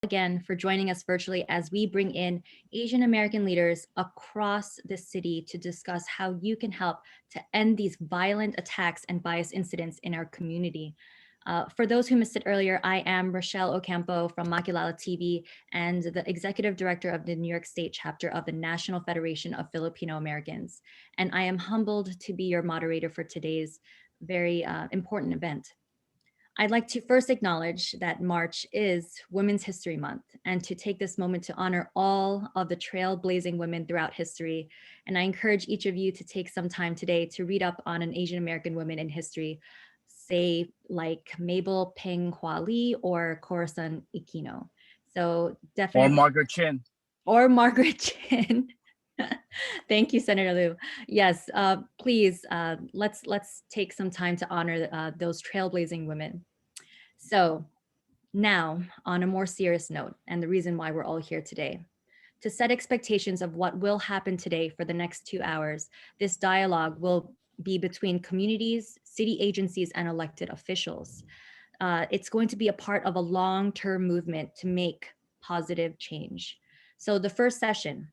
again for joining us virtually as we bring in Asian American leaders across the city to discuss how you can help to end these violent attacks and bias incidents in our community. For those who missed it earlier, I am Rochelle Ocampo from Makilala TV and the Executive Director of the New York State chapter of the National Federation of Filipino Americans. And I am humbled to be your moderator for today's very important event. I'd like to first acknowledge that March is Women's History Month and to take this moment to honor all of the trailblazing women throughout history. And I encourage each of you to take some time today to read up on an Asian American woman in history, say like Mabel Peng Hua Lee or Corazon Aquino. So Or definitely, Margaret Chin. or Margaret Chin. Thank you, Senator Liu. Yes, please, let's take some time to honor those trailblazing women. So now, on a more serious note, and the reason why we're all here today, to set expectations of what will happen today for the next 2 hours, this dialogue will be between communities, city agencies, and elected officials. It's going to be a part of a long-term movement to make positive change. So the first session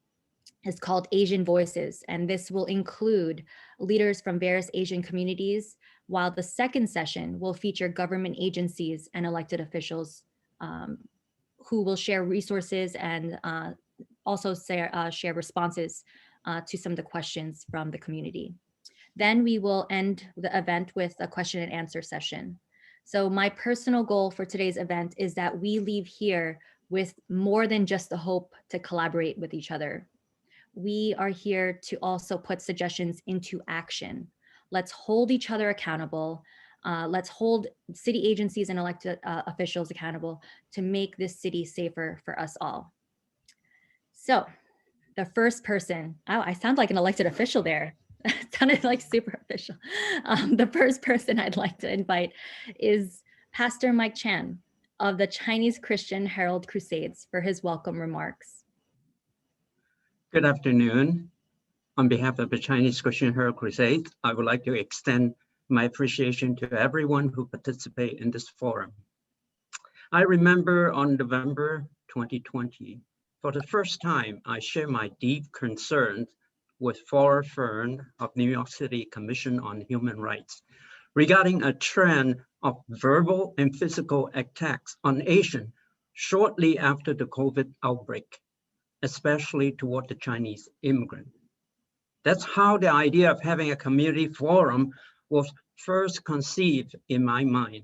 is called Asian Voices, and this will include leaders from various Asian communities, while the second session will feature government agencies and elected officials um, who will share resources and also share responses to some of the questions from the community. Then we will end the event with a question and answer session. So my personal goal for today's event is that we leave here with more than just the hope to collaborate with each other. We are here to also put suggestions into action. Let's hold each other accountable. Let's hold city agencies and elected officials accountable to make this city safer for us all. So the first person, oh, I sound like an elected official there. It sounded like super official. The first person I'd like to invite is Pastor Mike Chan of the Chinese Christian Herald Crusades for his welcome remarks. Good afternoon. On behalf of the Chinese Christian Herald Crusade, I would like to extend my appreciation to everyone who participated in this forum. I remember on November 2020, for the first time, I shared my deep concerns with Flora Fern of New York City Commission on Human Rights regarding a trend of verbal and physical attacks on Asians shortly after the COVID outbreak, especially toward the Chinese immigrant. That's how the idea of having a community forum was first conceived in my mind.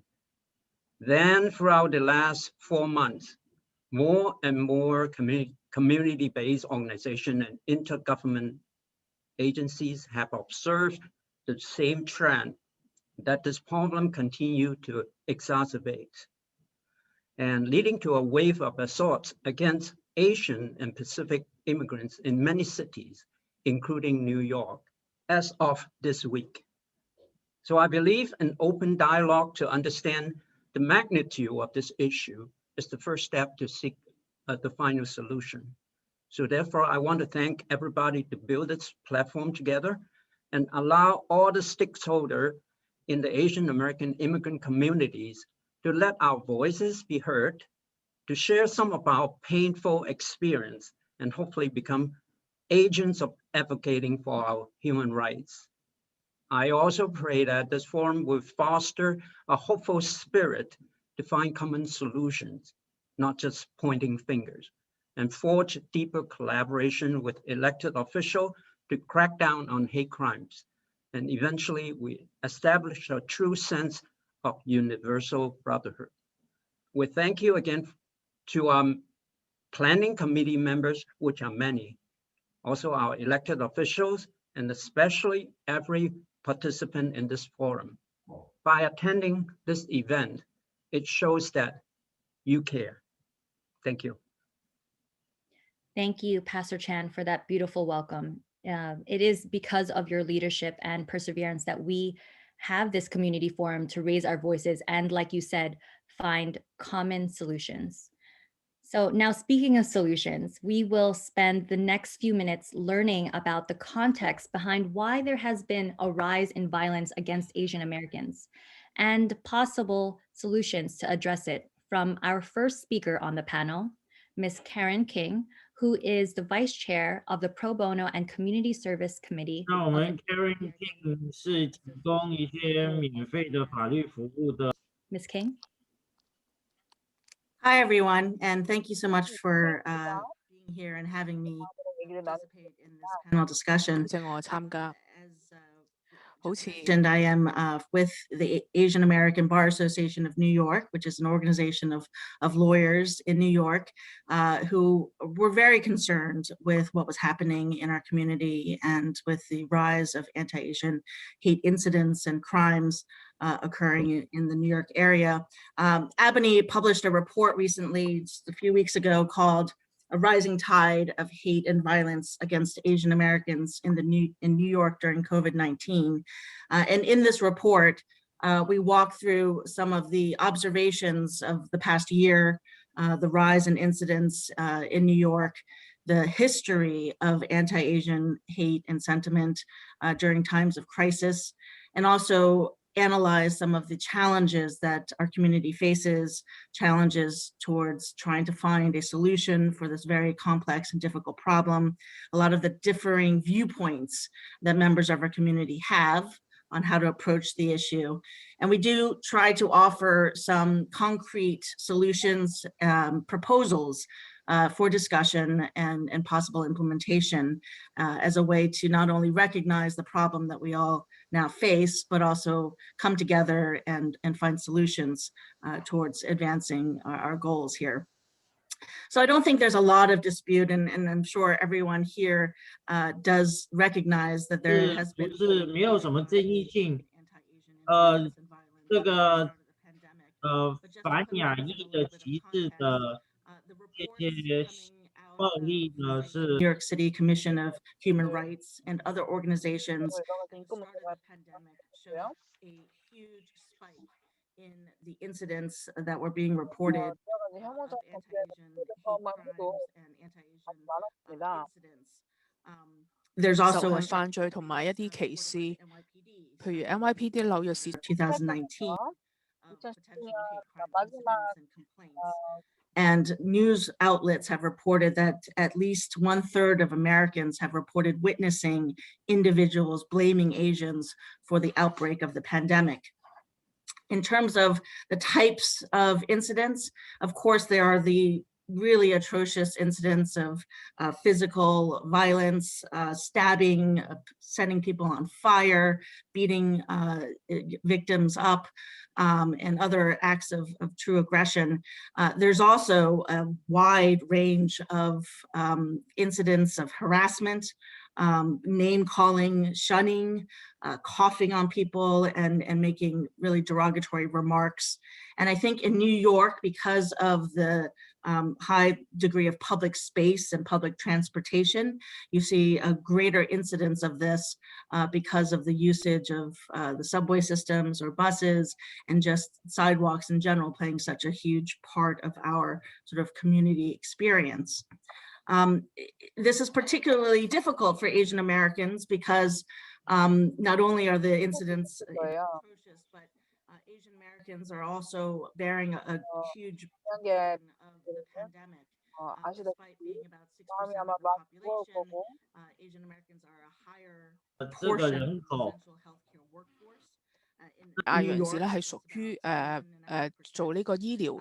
Then throughout the last 4 months, more and more community-based organizations and intergovernment agencies have observed the same trend, that this problem continued to exacerbate, and leading to a wave of assaults against Asian and Pacific immigrants in many cities, including New York, as of this week. So I believe an open dialogue to understand the magnitude of this issue is the first step to seek the final solution. So therefore, I want to thank everybody to build this platform together and allow all the stakeholders in the Asian American immigrant communities to let our voices be heard, to share some of our painful experience, and hopefully become agents of advocating for our human rights. I also pray that this forum will foster a hopeful spirit to find common solutions, not just pointing fingers, and forge deeper collaboration with elected officials to crack down on hate crimes. And eventually we establish a true sense of universal brotherhood. We thank you again to planning committee members, which are many, also our elected officials, and especially every participant in this forum. By attending this event, it shows that you care. Thank you. Thank you, Pastor Chan, for that beautiful welcome. It is because of your leadership and perseverance that we have this community forum to raise our voices and, like you said, find common solutions. So now, speaking of solutions, we will spend the next few minutes learning about the context behind why there has been a rise in violence against Asian Americans and possible solutions to address it from our first speaker on the panel, Ms. Karen King, who is the Vice Chair of the Pro Bono and Community Service Committee. 那我们 Karen King 是提供一些免费的法律服务的。 Ms. King. Hi, everyone, and thank you so much for being here and having me participate in this panel discussion. 請我參加。 As mentioned, I am with the Asian American Bar Association of New York, which is an organization of lawyers in New York who were very concerned with what was happening in our community and with the rise of anti-Asian hate incidents and crimes occurring in the New York area. Abney published a report recently, just a few weeks ago, called A Rising Tide of Hate and Violence Against Asian Americans in New York during COVID-19. And in this report, we walk through some of the observations of the past year, the rise in incidents in New York, the history of anti-Asian hate and sentiment during times of crisis, and also analyze some of the challenges that our community faces, challenges towards trying to find a solution for this very complex and difficult problem, a lot of the differing viewpoints that members of our community have on how to approach the issue. And we do try to offer some concrete solutions, proposals for discussion and possible implementation as a way to not only recognize the problem that we all now face, but also come together and find solutions towards advancing our goals here. So I don't think there's a lot of dispute, and I'm sure everyone here does recognize that there has been 是没有什么争议性。这个反亚裔的歧视的这些暴力呢是 New York City Commission of Human Rights and other organizations at the start of the pandemic showed a huge spike in the incidents that were being reported of anti-Asian hate crimes and anti-Asian incidents. There's 仇 also 恨 a 犯罪同埋一啲歧視，譬如 NYPD 紐約市 2019 potential hate crime incidents and complaints. And news outlets have reported that at least 1/3 of Americans have reported witnessing individuals blaming Asians for the outbreak of the pandemic. In terms of the types of incidents, of course, there are the really atrocious incidents of physical violence, stabbing, setting people on fire, beating victims up, and other acts of true aggression. There's also a wide range of incidents of harassment, name calling, shunning, coughing on people, and making really derogatory remarks. And I think in New York, because of the high degree of public space and public transportation, you see a greater incidence of this because of the usage of the subway systems or buses, and just sidewalks in general playing such a huge part of our sort of community experience. This is particularly difficult for Asian Americans because not only are the incidents atrocious, but Asian Americans are also bearing a huge burden of the pandemic. Despite being about 6% of the population, Asian Americans are a higher portion of the essential healthcare workforce. 亞裔人士咧係屬於做呢個醫療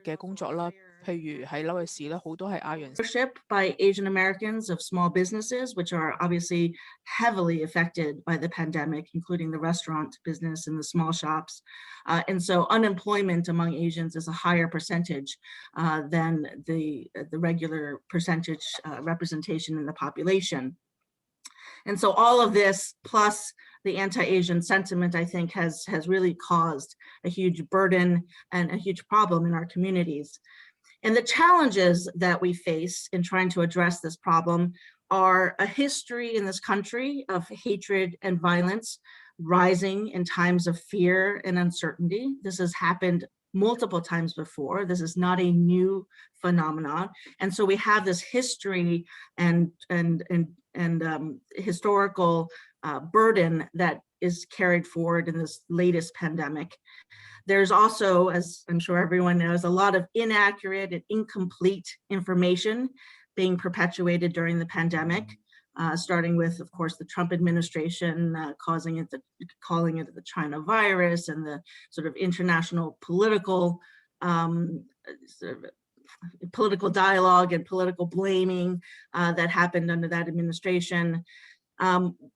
嘅工作啦，譬如喺紐約市咧好多係亞裔人士。Ownership by Asian Americans of small businesses, which are obviously heavily affected by the pandemic, including the restaurant business and the small shops. And so unemployment among Asians is a higher percentage than the regular percentage representation in the population. And so all of this, plus the anti-Asian sentiment, I think has really caused a huge burden and a huge problem in our communities. And the challenges that we face in trying to address this problem are a history in this country of hatred and violence rising in times of fear and uncertainty. This has happened multiple times before. This is not a new phenomenon. And so we have this history and historical burden that is carried forward in this latest pandemic. There's also, as I'm sure everyone knows, a lot of inaccurate and incomplete information being perpetuated during the pandemic, starting with, of course, the Trump administration calling it the China virus, and the sort of international political political dialogue and political blaming that happened under that administration.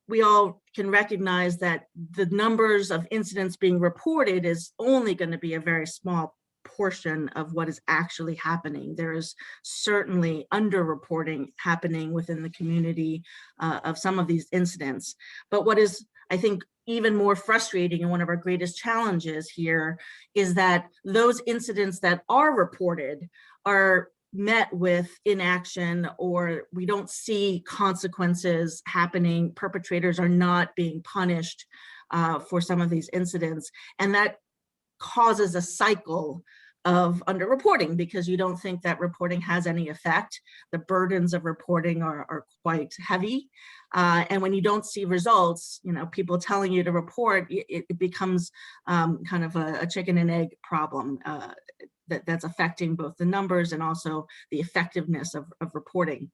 We all can recognize that the numbers of incidents being reported is only going to be a very small portion of what is actually happening. There is certainly underreporting happening within the community of some of these incidents. But what is, I think, even more frustrating, and one of our greatest challenges here, is that those incidents that are reported are met with inaction, or we don't see consequences happening. Perpetrators are not being punished for some of these incidents. And that causes a cycle of underreporting, because you don't think that reporting has any effect. The burdens of reporting are quite heavy. And when you don't see results, people telling you to report, it becomes kind of a chicken and egg problem that's affecting both the numbers and also the effectiveness of reporting.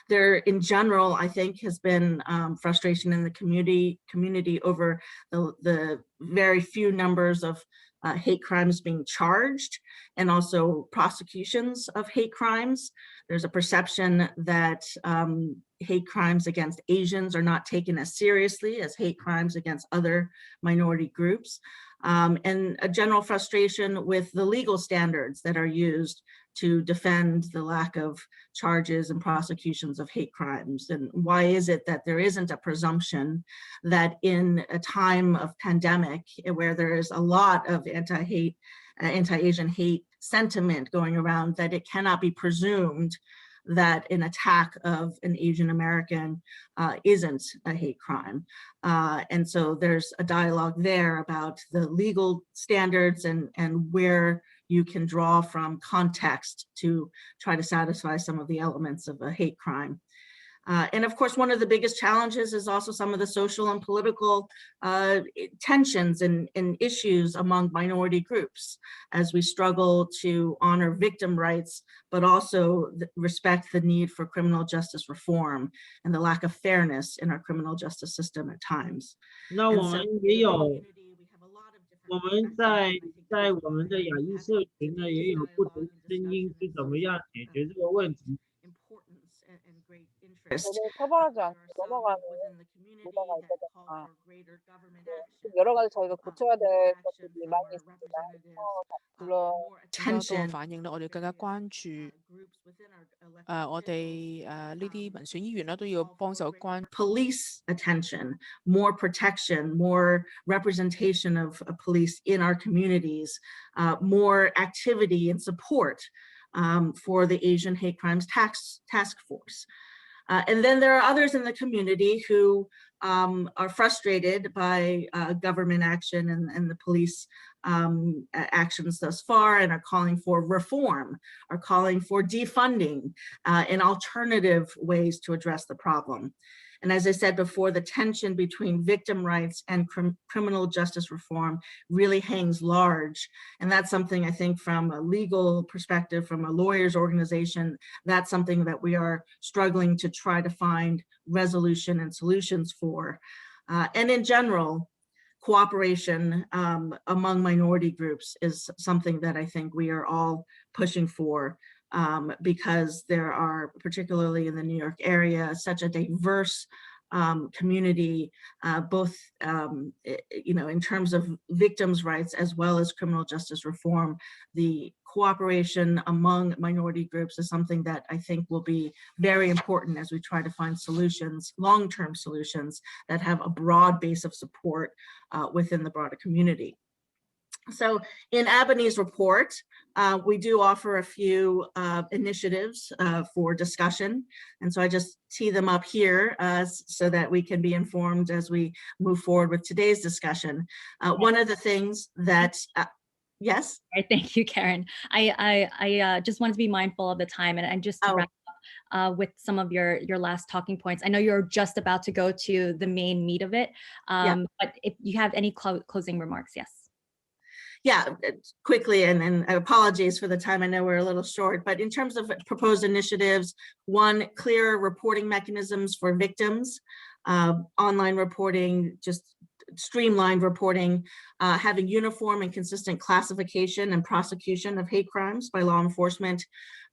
There, in general, I think, has been frustration in the community over the very few numbers of hate crimes being charged, and also prosecutions of hate crimes. There's a perception that hate crimes against Asians are not taken as seriously as hate crimes against other minority groups, and a general frustration with the legal standards that are used to defend the lack of charges and prosecutions of hate crimes. And why is it that there isn't a presumption that in a time of pandemic, where there is a lot of anti-Asian hate sentiment going around, that it cannot be presumed that an attack of an Asian American isn't a hate crime? And so there's a dialogue there about the legal standards and where you can draw from context to try to satisfy some of the elements of a hate crime. And of course, one of the biggest challenges is also some of the social and political tensions and issues among minority groups, as we struggle to honor victim rights, but also respect the need for criminal justice reform and the lack of fairness in our criminal justice system at times. 那我们也有，我们在我们的亚裔社群呢，也有不同的声音，是怎么样解决这个问题。 처벌하지 않고 넘어가는 문화가 있거든요. 여러 가지 저희가 고쳐야 될 것들이 많이 있습니다. 물론 更多嘅反應咧，我哋更加關注我哋呢啲民選議員咧都要幫手關 police attention, more protection, more representation of police in our communities, more activity and support for the Asian Hate Crimes Task Force. And then there are others in the community who are frustrated by government action and the police actions thus far, and are calling for reform, are calling for defunding and alternative ways to address the problem. And as I said before, the tension between victim rights and criminal justice reform really hangs large. And that's something, I think, from a legal perspective, from a lawyers organization, that's something that we are struggling to try to find resolution and solutions for. And in general, cooperation among minority groups is something that I think we are all pushing for. Because there are, particularly in the New York area, such a diverse community, both in terms of victims' rights as well as criminal justice reform. The cooperation among minority groups is something that I think will be very important as we try to find solutions, long-term solutions that have a broad base of support within the broader community. So in Abiney's report, we do offer a few initiatives for discussion. And so I just tee them up here so that we can be informed as we move forward with today's discussion. One of the things that, yes? All right, thank you, Karen. I just wanted to be mindful of the time, and just to wrap up, with some of your last talking points. I know you're just about to go to the main meat of it, but if you have any closing remarks, yes. Yeah, quickly, and apologies for the time. I know we're a little short, but in terms of proposed initiatives, one, clearer reporting mechanisms for victims, online reporting, just streamlined reporting, having uniform and consistent classification and prosecution of hate crimes by law enforcement,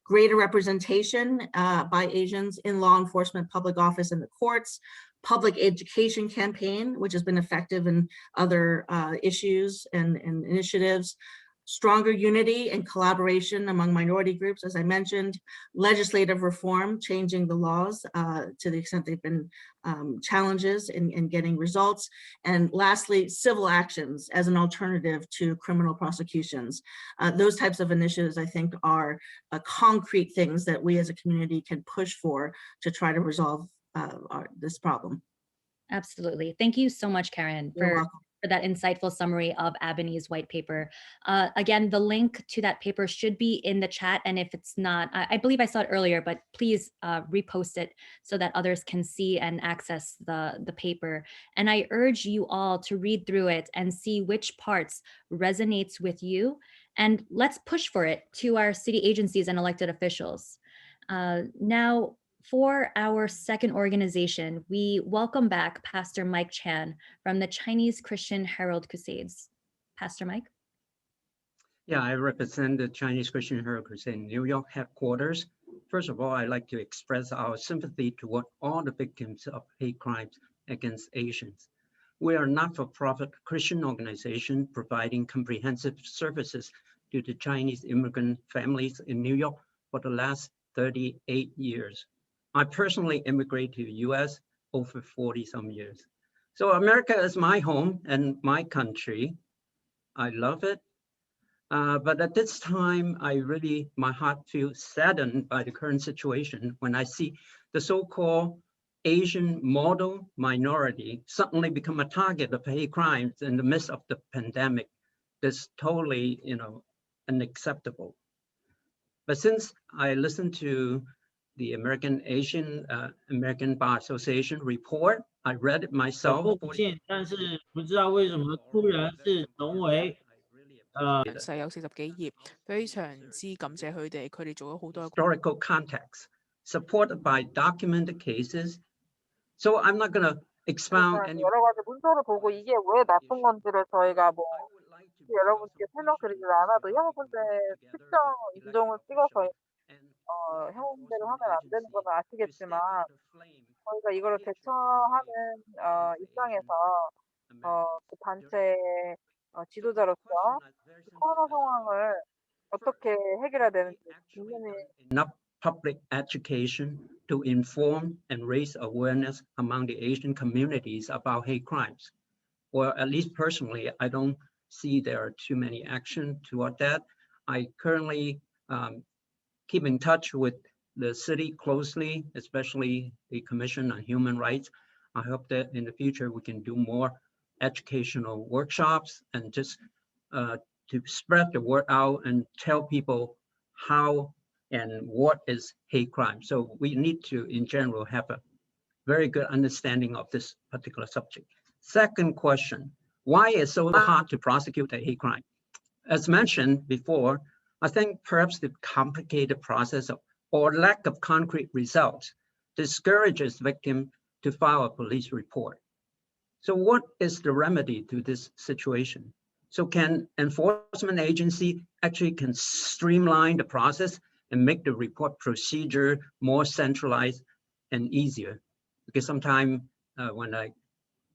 greater representation by Asians in law enforcement, public office, and the courts, public education campaign, which has been effective in other issues and initiatives, stronger unity and collaboration among minority groups, as I mentioned, legislative reform, changing the laws to the extent they've been challenges in getting results, and lastly, civil actions as an alternative to criminal prosecutions. Those types of initiatives, I think, are concrete things that we as a community can push for to try to resolve this problem. Absolutely. Thank you so much, Karen, for that insightful summary of Abiney's white paper. Again, the link to that paper should be in the chat. And if it's not, I believe I saw it earlier, but please repost it so that others can see and access the paper. And I urge you all to read through it and see which parts resonates with you. And let's push for it to our city agencies and elected officials. Now, for our second organization, we welcome back Pastor Mike Chan from the Chinese Christian Herald Crusades. Pastor Mike? Yeah, I represent the Chinese Christian Herald Crusade New York headquarters. First of all, I'd like to express our sympathy toward all the victims of hate crimes against Asians. We are a not-for-profit Christian organization providing comprehensive services to the Chinese immigrant families in New York for the last 38 years. I personally immigrated to the US over 40 some years. So America is my home and my country. I love it. But at this time, my heart feels saddened by the current situation when I see the so-called Asian model minority suddenly become a target of hate crimes in the midst of the pandemic. That's totally, unacceptable. But since I listened to the American Bar Association report, I read it myself. 但是不知道为什么突然是成为細有40幾頁，非常之感謝佢哋做咗好多 historical context, supported by documented cases. So I'm not going to expound any. 여러 가지 문서를 보고 이게 왜 나쁜 건지를 저희가 뭐 여러분께 설명드리지 않아도 형분들 특정 인종을 찍어서 형분대로 하면 안 되는 건 아시겠지만 저희가 이거를 대처하는 입장에서 그 단체의 지도자로서 코로나 상황을 어떻게 해결해야 되는지 분명히 enough public education to inform and raise awareness among the Asian communities about hate crimes. Or at least personally, I don't see there are too many action toward that. I currently keep in touch with the city closely, especially the Commission on Human Rights. I hope that in the future we can do more educational workshops and just to spread the word out and tell people how and what is hate crime. So we need to, in general, have a very good understanding of this particular subject. Second question, why is it so hard to prosecute a hate crime? As mentioned before, I think perhaps the complicated process or lack of concrete results discourages victims to file a police report. So what is the remedy to this situation? So can enforcement agency actually can streamline the process and make the report procedure more centralized and easier? Because sometimes when a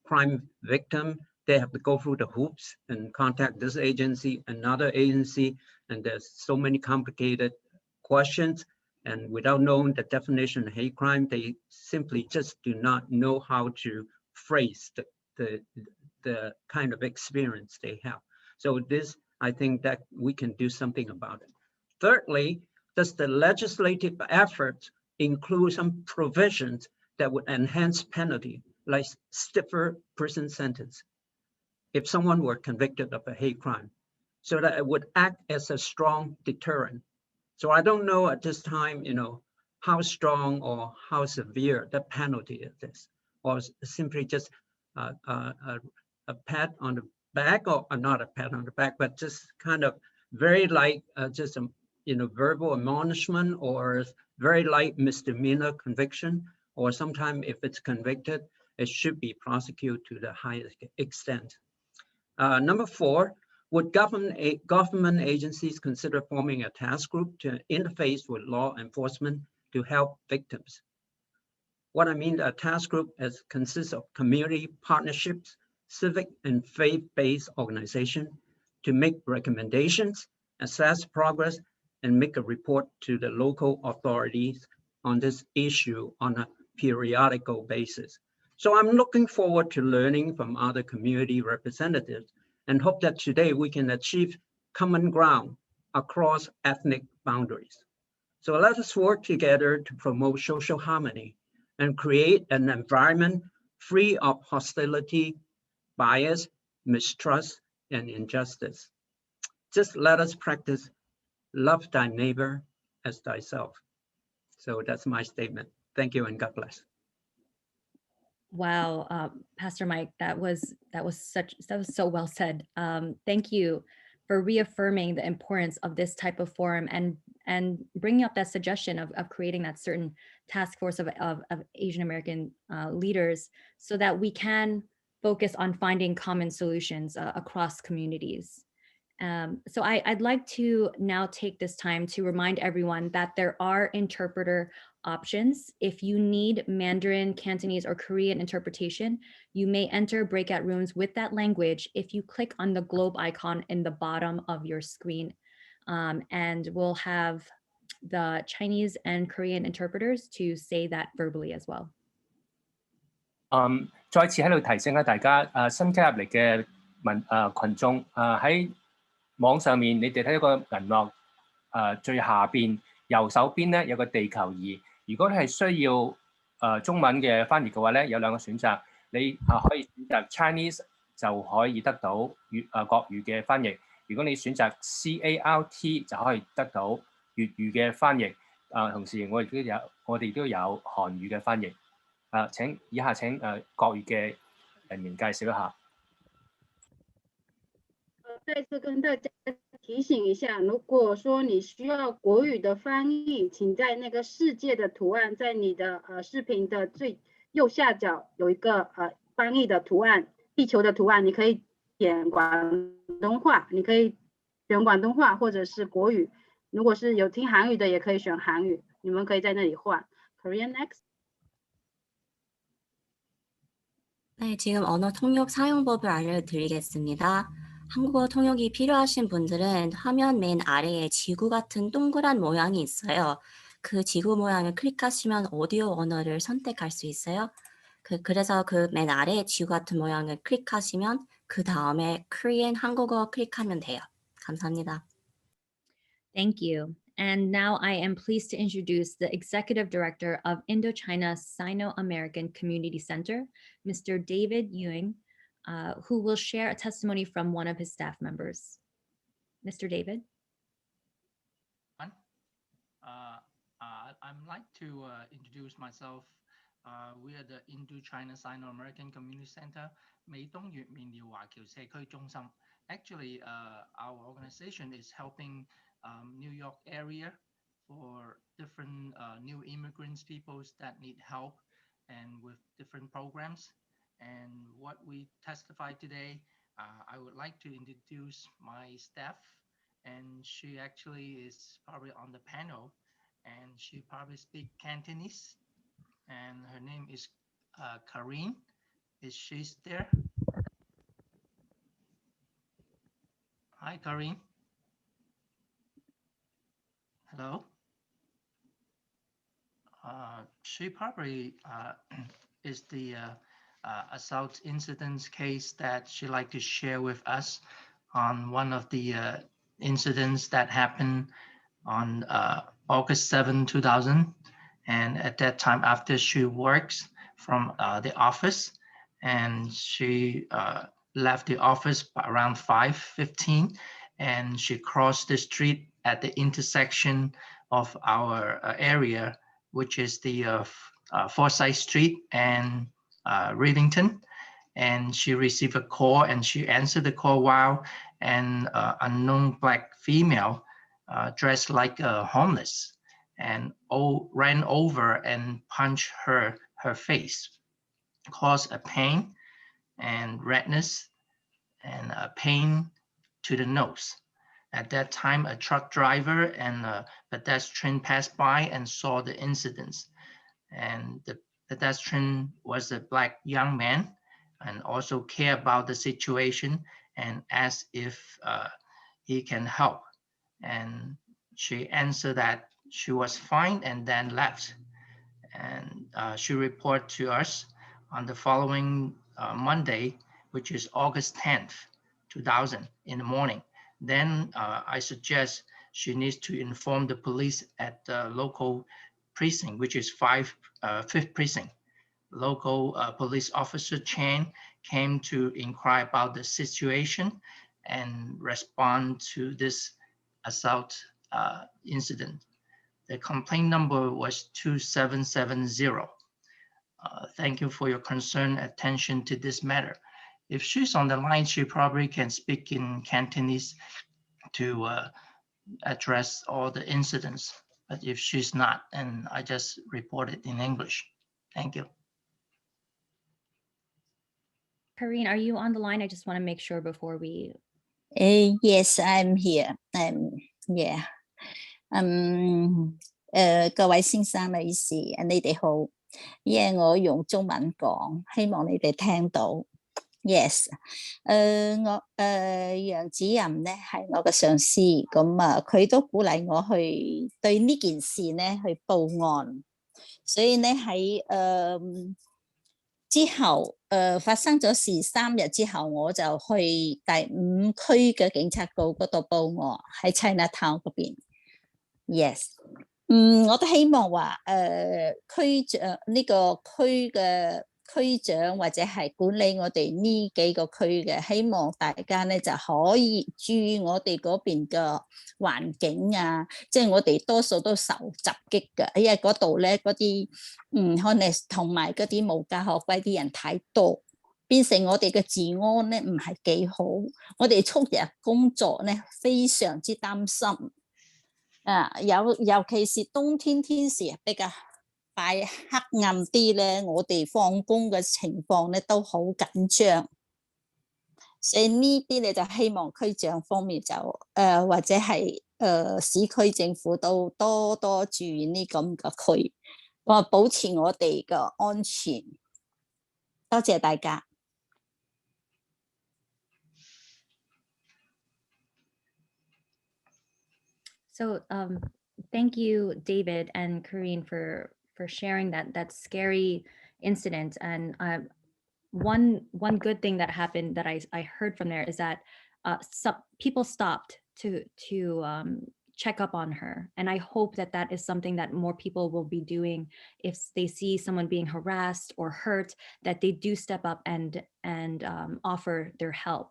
crime victim, they have to go through the hoops and contact this agency, another agency, and there's so many complicated questions. And without knowing the definition of hate crime, they simply just do not know how to phrase the kind of experience they have. So this, I think that we can do something about it. Thirdly, does the legislative effort include some provisions that would enhance penalty, like stiffer prison sentence, if someone were convicted of a hate crime, so that it would act as a strong deterrent? So I don't know at this time, how strong or how severe the penalty is, or simply just a pat on the back, or not a pat on the back, but just kind of very light, just a verbal admonishment, or very light misdemeanor conviction, or sometimes if it's convicted, it should be prosecuted to the highest extent. Number 4, would government agencies consider forming a task group to interface with law enforcement to help victims? What I mean, a task group consists of community partnerships, civic and faith-based organizations to make recommendations, assess progress, and make a report to the local authorities on this issue on a periodical basis. So I'm looking forward to learning from other community representatives and hope that today we can achieve common ground across ethnic boundaries. So let us work together to promote social harmony and create an environment free of hostility, bias, mistrust, and injustice. Just let us practice love thy neighbor as thyself. So that's my statement. Thank you and God bless. Wow, Pastor Mike, that was so well said. Thank you for reaffirming the importance of this type of forum and bringing up that suggestion of creating that certain task force of Asian American leaders, so that we can focus on finding common solutions across communities. So I'd like to now take this time to remind everyone that there are interpreter options. If you need Mandarin, Cantonese, or Korean interpretation, you may enter breakout rooms with that language if you click on the globe icon in the bottom of your screen. And we'll have the Chinese and Korean interpreters to say that verbally as well. 再次喺度提醒下大家，新加入嚟嘅群眾喺網上面，你哋睇到個銀幕最下邊右手邊咧有個地球儀。如果你係需要中文嘅翻譯嘅話咧，有2個選擇，你可以選擇 Chinese 就可以得到國語嘅翻譯。如果你選擇 CART 就可以得到粵語嘅翻譯。同時我哋都有韓語嘅翻譯。以下請國語嘅人員介紹一下。再次跟大家提醒一下，如果说你需要国语的翻译，请在那个世界的图案，在你的视频的最右下角有一个翻译的图案，地球的图案，你可以点广东话，你可以选广东话或者是国语。如果是有听韩语的，也可以选韩语，你们可以在那里换。Korean next. 네, 지금 언어 통역 사용법을 알려드리겠습니다. 한국어 통역이 필요하신 분들은 화면 맨 아래에 지구 같은 동그란 모양이 있어요. 그 지구 모양을 클릭하시면 오디오 언어를 선택할 수 있어요. 그래서 그 맨 아래에 지구 같은 모양을 클릭하시면 그 다음에 Korean 한국어 클릭하면 돼요. 감사합니다. Thank you. And now I am pleased to introduce the Executive Director of Indochina Sino-American Community Center, Mr. David Ewing, who will share a testimony from one of his staff members. Mr. David? I'd like to introduce myself. We are the Indochina Sino-American Community Center, 美東粵緬寮華僑社區中心. Actually, our organization is helping New York area for different new immigrants, peoples that need help and with different programs. And what we testify today, I would like to introduce my staff, and she actually is probably on the panel, and she probably speaks Cantonese, and her name is Karine. Is she there? Hi, Karine. Hello. She probably is the assault incidents case that she'd like to share with us on one of the incidents that happened on August 7, 2000. And at that time, after she works from the office, and she left the office around 5:15, and she crossed the street at the intersection of our area which is the Forsyth Street and Rivington. And she received a call and she answered the call while an unknown Black female dressed like a homeless and ran over and punched her face, caused a pain and redness and a pain to the nose. At that time, a truck driver and a pedestrian passed by and saw the incidents. And the pedestrian was a Black young man and also cared about the situation and asked if he can help. And she answered that she was fine and then left. And she reported to us on the following Monday, which is August 10th, 2000 in the morning. Then I suggest she needs to inform the police at the local precinct, which is 5th precinct. Local police officer Chen came to inquire about the situation and respond to this assault incident. The complaint number was 2770. Thank you for your concern attention to this matter. If she's on the line, she probably can speak in Cantonese to address all the incidents. But if she's not, and I just report it in English. Thank you. Karine, are you on the line? I just want to make sure before we. Yes, I'm here. Yeah. 各位先生女士，你哋好。因為我用中文講，希望你哋聽到。Yes，楊主任咧係我嘅上司，咁佢都鼓勵我去對呢件事咧去報案，所以咧喺之後發生咗事3日之後，我就去第5區嘅警察局嗰度報案，喺 Chinatown 嗰邊。Yes。我都希望話區長呢個區嘅區長或者係管理我哋呢幾個區嘅，希望大家咧就可以注意我哋嗰邊嘅環境啊，即係我哋多數都受襲擊嘅，因為嗰度咧嗰啲可能同埋嗰啲無家可歸啲人太多，變成我哋嘅治安咧唔係幾好，我哋速日工作咧非常之擔心。尤其是冬天天時比較快黑暗啲咧，我哋放工嘅情況咧都好緊張，所以呢啲咧就希望區長方面就或者係市區政府都多多注意呢咁嘅區，保持我哋嘅安全。多謝大家。So thank you, David and Karine, for sharing that scary incident. And one good thing that happened that I heard from there is that some people stopped to check up on her, and I hope that is something that more people will be doing if they see someone being harassed or hurt, that they do step up and offer their help.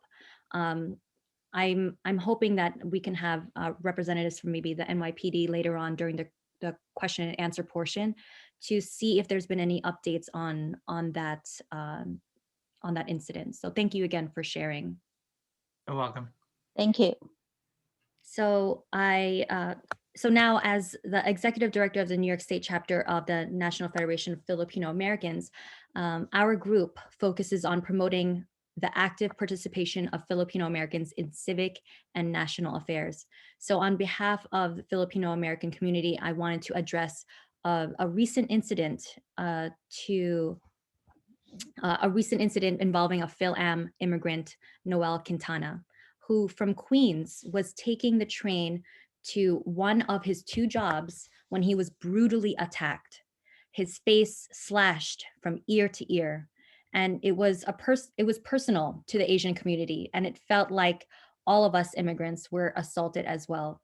I'm hoping that we can have representatives from maybe the NYPD later on during the question and answer portion to see if there's been any updates on that incident. So thank you again for sharing. You're welcome. Thank you. So so now, as the executive director of the New York State chapter of the National Federation of Filipino Americans, our group focuses on promoting the active participation of Filipino Americans in civic and national affairs. So on behalf of the Filipino American community, I wanted to address a recent incident involving a Phil-Am immigrant, Noel Quintana, who from Queens was taking the train to one of his 2 jobs when he was brutally attacked, his face slashed from ear to ear. And it was personal to the Asian community, and it felt like all of us immigrants were assaulted as well.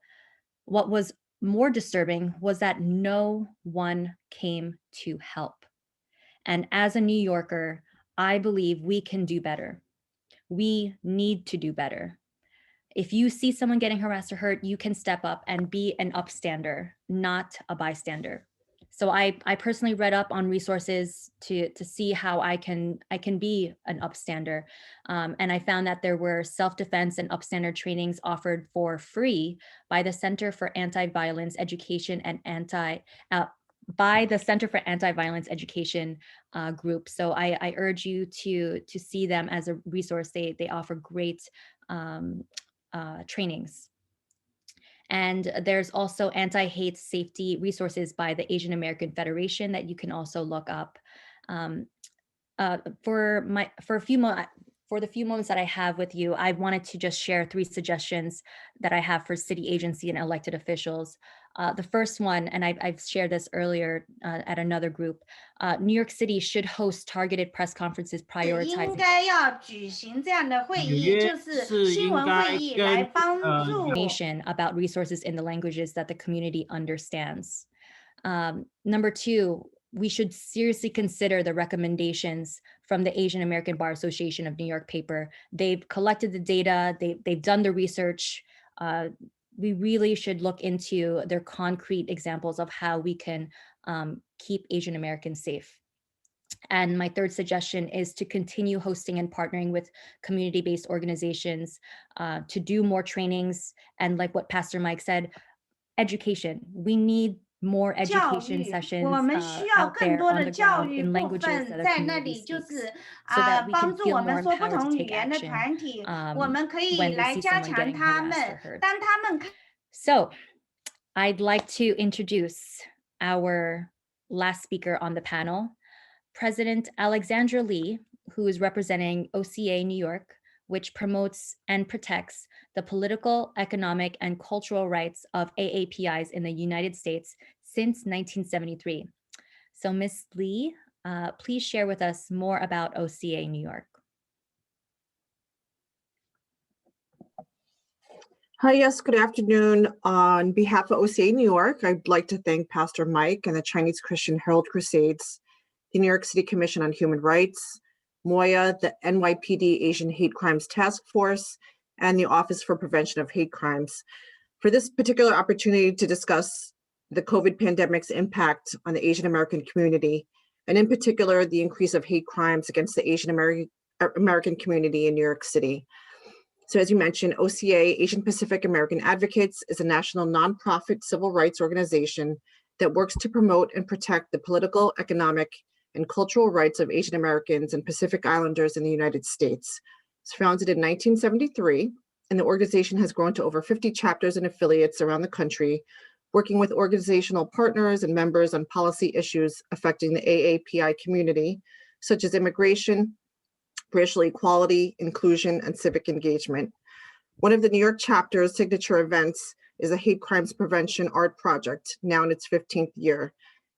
What was more disturbing was that no one came to help. And as a New Yorker, I believe we can do better. We need to do better. If you see someone getting harassed or hurt, you can step up and be an upstander, not a bystander. So I personally read up on resources to see how I can be an upstander. And I found that there were self-defense and upstander trainings offered for free by the Center for Anti-Violence Education and by the Center for Anti-Violence Education group. So I urge you to see them as a resource. They offer great trainings. And there's also anti-hate safety resources by the Asian American Federation that you can also look up. For the few moments that I have with you, I wanted to just share 3 suggestions that I have for city agency and elected officials. The first one, and I've shared this earlier at another group, New York City should host targeted press conferences prioritizing 应该要举行这样的会议，就是新闻会议来帮助 information about resources in the languages that the community understands. Number 2, we should seriously consider the recommendations from the Asian American Bar Association of New York paper. They've collected the data, they've done the research. We really should look into their concrete examples of how we can keep Asian Americans safe. And my third suggestion is to continue hosting and partnering with community-based organizations to do more trainings. And like what Pastor Mike said, education. We need more education sessions 我们需要 out 更 there 多 on 的 the 教 ground 育 in 部 languages 分 that the 在那 community 里，就 speaks, 是 so that we 帮 can 助 feel 我 more 们说不 empowered to 同语 take 言的 action 团体，我们可以 when we 来 see 加 someone 强 getting 他 harassed 们 or hurt. 当他们 So I'd like to introduce our last speaker on the panel, President Alexandra Lee, who is representing OCA New York, which promotes and protects the political, economic, and cultural rights of AAPIs in the United States since 1973. So Ms. Lee, please share with us more about OCA New York. Hi, yes, good afternoon. On behalf of OCA New York, I'd like to thank Pastor Mike and the Chinese Christian Herald Crusades, the New York City Commission on Human Rights, MOIA, the NYPD Asian Hate Crimes Task Force, and the Office for Prevention of Hate Crimes for this particular opportunity to discuss the COVID pandemic's impact on the Asian American community, and in particular, the increase of hate crimes against the Asian American community in New York City. So as you mentioned, OCA, Asian Pacific American Advocates, is a national nonprofit civil rights organization that works to promote and protect the political, economic, and cultural rights of Asian Americans and Pacific Islanders in the United States. It's founded in 1973, and the organization has grown to over 50 chapters and affiliates around the country, working with organizational partners and members on policy issues affecting the AAPI community, such as immigration, racial equality, inclusion, and civic engagement. One of the New York chapter's signature events is a hate crimes prevention art project, now in its 15th year.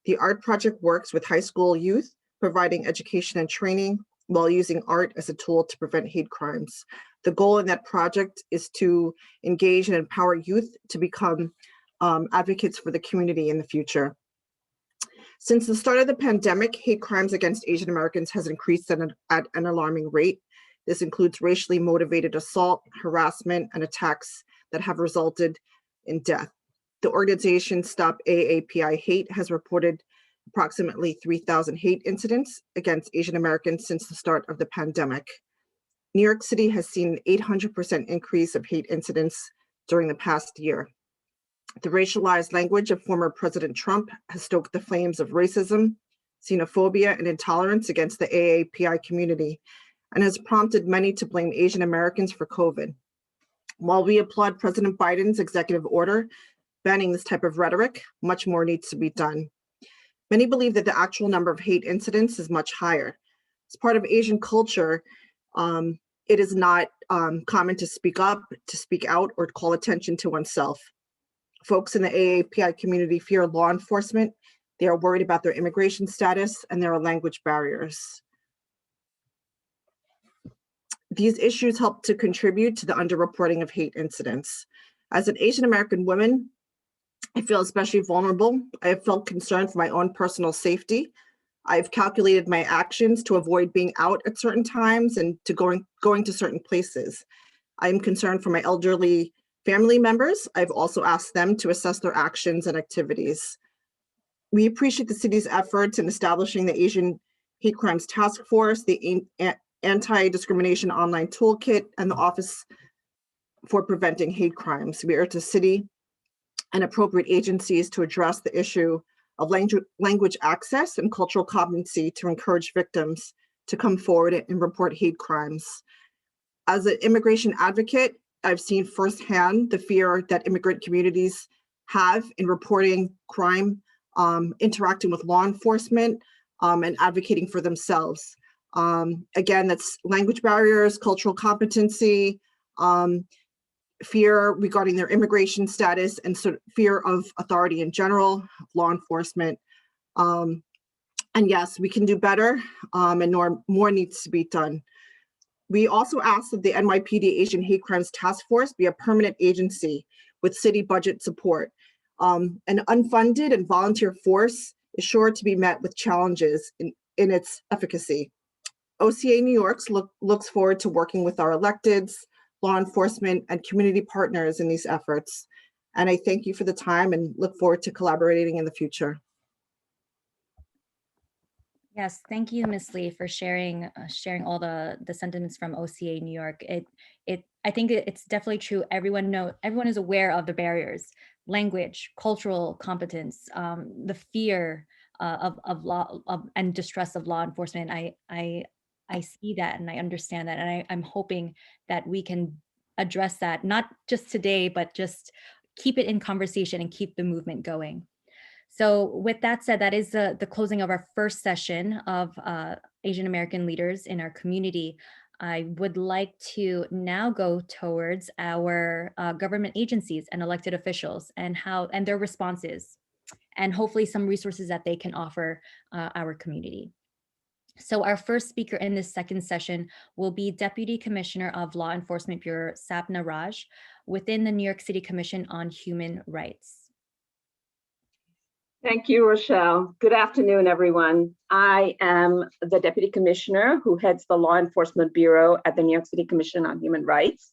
The art project works with high school youth, providing education and training while using art as a tool to prevent hate crimes. The goal in that project is to engage and empower youth to become advocates for the community in the future. Since the start of the pandemic, hate crimes against Asian Americans has increased at an alarming rate. This includes racially motivated assault, harassment, and attacks that have resulted in death. The organization Stop AAPI Hate has reported approximately 3,000 hate incidents against Asian Americans since the start of the pandemic. New York City has seen an 800% increase of hate incidents during the past year. The racialized language of former President Trump has stoked the flames of racism, xenophobia, and intolerance against the AAPI community, and has prompted many to blame Asian Americans for COVID. While we applaud President Biden's executive order banning this type of rhetoric, much more needs to be done. Many believe that the actual number of hate incidents is much higher. As part of Asian culture, it is not common to speak up, to speak out, or to call attention to oneself. Folks in the AAPI community fear law enforcement. They are worried about their immigration status, and there are language barriers. These issues help to contribute to the underreporting of hate incidents. As an Asian American woman, I feel especially vulnerable. I have felt concerned for my own personal safety. I've calculated my actions to avoid being out at certain times and to going to certain places. I'm concerned for my elderly family members. I've also asked them to assess their actions and activities. We appreciate the city's efforts in establishing the Asian Hate Crimes Task Force, the Anti-Discrimination Online Toolkit, and the Office for Preventing Hate Crimes. We urge the city and appropriate agencies to address the issue of language access and cultural competency to encourage victims to come forward and report hate crimes. As an immigration advocate, I've seen firsthand the fear that immigrant communities have in reporting crime, interacting with law enforcement, and advocating for themselves. Again, that's language barriers, cultural competency, fear regarding their immigration status, and sort of fear of authority in general, law enforcement. And yes, we can do better, and more needs to be done. We also ask that the NYPD Asian Hate Crimes Task Force be a permanent agency with city budget support. An unfunded and volunteer force is sure to be met with challenges in its efficacy. OCA New York looks forward to working with our electeds, law enforcement, and community partners in these efforts. And I thank you for the time and look forward to collaborating in the future. Yes, thank you, Ms. Lee, for sharing all the sentiments from OCA New York. I think it's definitely true. Everyone is aware of the barriers: language, cultural competence, the fear of law and distrust of law enforcement. I see that and I understand that, and I'm hoping that we can address that, not just today, but just keep it in conversation and keep the movement going. So with that said, that is the closing of our first session of Asian American leaders in our community. I would like to now go towards our government agencies and elected officials and their responses, and hopefully some resources that they can offer our community. So our first speaker in this second session will be Deputy Commissioner of Law Enforcement Bureau, Sapna Raj, within the New York City Commission on Human Rights. Thank you, Rochelle. Good afternoon, everyone. I am the Deputy Commissioner who heads the Law Enforcement Bureau at the New York City Commission on Human Rights.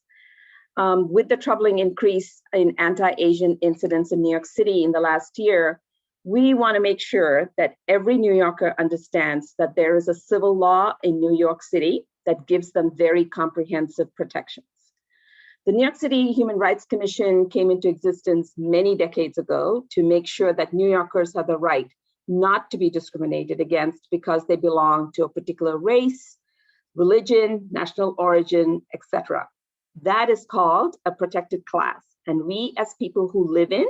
With the troubling increase in anti-Asian incidents in New York City in the last year, we want to make sure that every New Yorker understands that there is a civil law in New York City that gives them very comprehensive protections. The New York City Human Rights Commission came into existence many decades ago to make sure that New Yorkers have the right not to be discriminated against because they belong to a particular race, religion, national origin, etc. That is called a protected class. And we, as people who live in,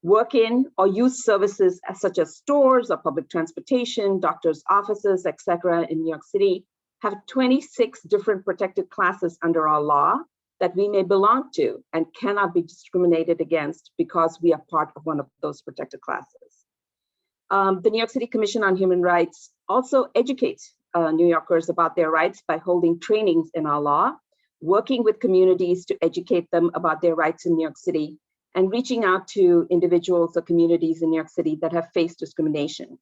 work in, or use services such as stores or public transportation, doctors' offices, etc. in New York City, have 26 different protected classes under our law that we may belong to and cannot be discriminated against because we are part of one of those protected classes. The New York City Commission on Human Rights also educates New Yorkers about their rights by holding trainings in our law, working with communities to educate them about their rights in New York City, and reaching out to individuals or communities in New York City that have faced discrimination.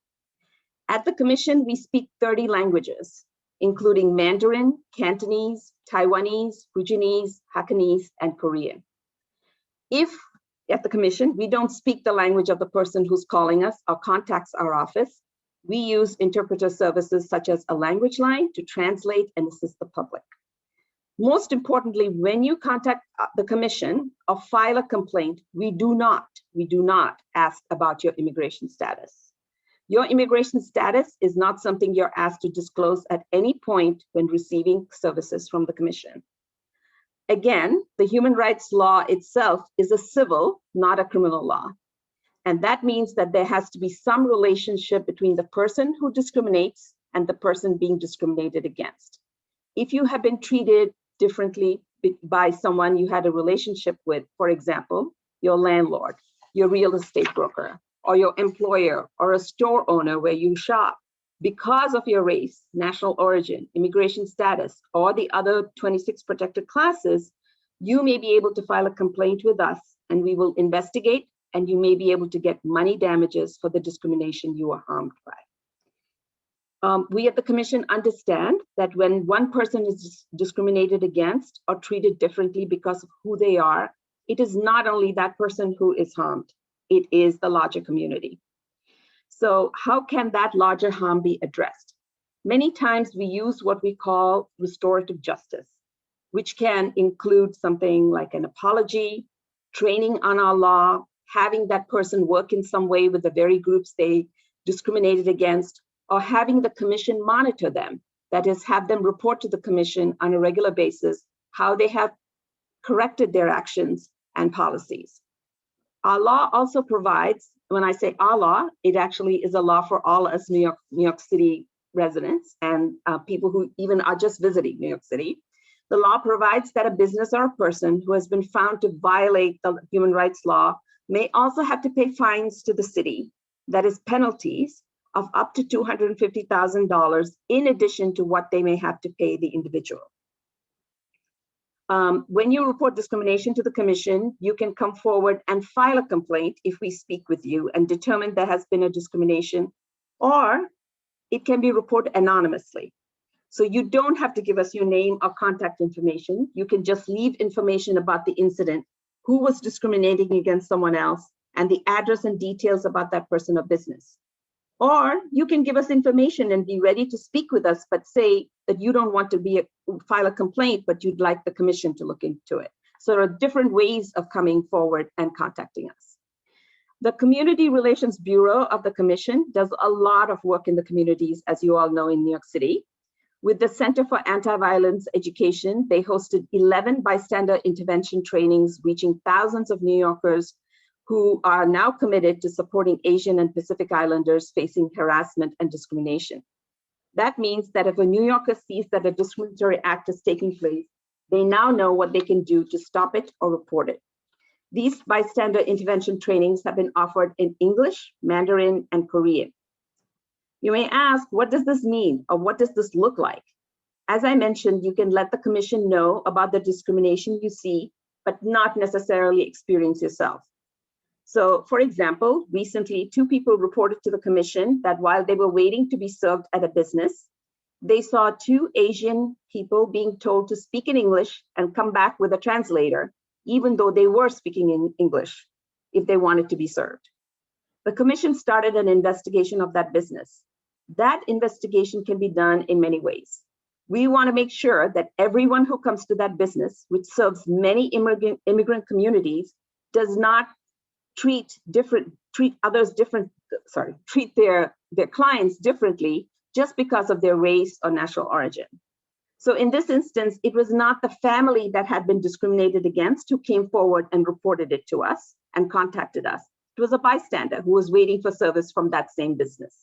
At the Commission, we speak 30 languages, including Mandarin, Cantonese, Taiwanese, Fujianese, Hakanese, and Korean. If at the Commission, we don't speak the language of the person who's calling us or contacts our office, we use interpreter services such as a language line to translate and assist the public. Most importantly, when you contact the Commission or file a complaint, we do not ask about your immigration status. Your immigration status is not something you're asked to disclose at any point when receiving services from the Commission. Again, the human rights law itself is a civil, not a criminal law. And that means that there has to be some relationship between the person who discriminates and the person being discriminated against. If you have been treated differently by someone you had a relationship with, for example, your landlord, your real estate broker, or your employer, or a store owner where you shop, because of your race, national origin, immigration status, or the other 26 protected classes, you may be able to file a complaint with us and we will investigate, and you may be able to get money damages for the discrimination you were harmed by. We at the Commission understand that when one person is discriminated against or treated differently because of who they are, it is not only that person who is harmed, it is the larger community. So how can that larger harm be addressed? Many times we use what we call restorative justice, which can include something like an apology, training on our law, having that person work in some way with the very groups they discriminated against, or having the commission monitor them. That is, have them report to the commission on a regular basis how they have corrected their actions and policies. Our law also provides, when I say our law, it actually is a law for all us New York City residents and people who even are just visiting New York City. The law provides that a business or a person who has been found to violate the human rights law may also have to pay fines to the city, that is penalties of up to $250,000 in addition to what they may have to pay the individual. When you report discrimination to the commission, you can come forward and file a complaint if we speak with you and determine there has been a discrimination, or it can be reported anonymously. So you don't have to give us your name or contact information. You can just leave information about the incident, who was discriminating against someone else, and the address and details about that person or business. Or you can give us information and be ready to speak with us, but say that you don't want to file a complaint, but you'd like the commission to look into it. So there are different ways of coming forward and contacting us. The Community Relations Bureau of the Commission does a lot of work in the communities, as you all know, in New York City. With the Center for Anti-Violence Education, they hosted 11 bystander intervention trainings, reaching thousands of New Yorkers who are now committed to supporting Asian and Pacific Islanders facing harassment and discrimination. That means that if a New Yorker sees that a discriminatory act is taking place, they now know what they can do to stop it or report it. These bystander intervention trainings have been offered in English, Mandarin, and Korean. You may ask, what does this mean, or what does this look like? As I mentioned, you can let the commission know about the discrimination you see, but not necessarily experience yourself. So, for example, recently, 2 people reported to the commission that while they were waiting to be served at a business, they saw 2 Asian people being told to speak in English and come back with a translator, even though they were speaking in English, if they wanted to be served. The commission started an investigation of that business. That investigation can be done in many ways. We want to make sure that everyone who comes to that business, which serves many immigrant communities, does not treat their clients differently just because of their race or national origin. So in this instance, it was not the family that had been discriminated against who came forward and reported it to us and contacted us. It was a bystander who was waiting for service from that same business.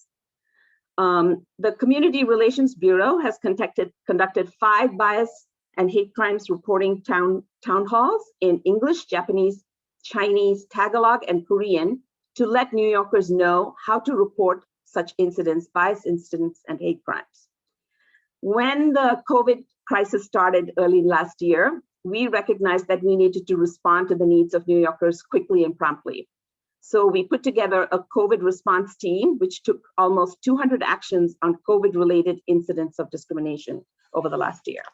The Community Relations Bureau has conducted 5 bias and hate crimes reporting town halls in English, Japanese, Chinese, Tagalog, and Korean to let New Yorkers know how to report such incidents, bias incidents, and hate crimes. When the COVID crisis started early last year, we recognized that we needed to respond to the needs of New Yorkers quickly and promptly. So we put together a COVID response team, which took almost 200 actions on COVID-related incidents of discrimination over the last year.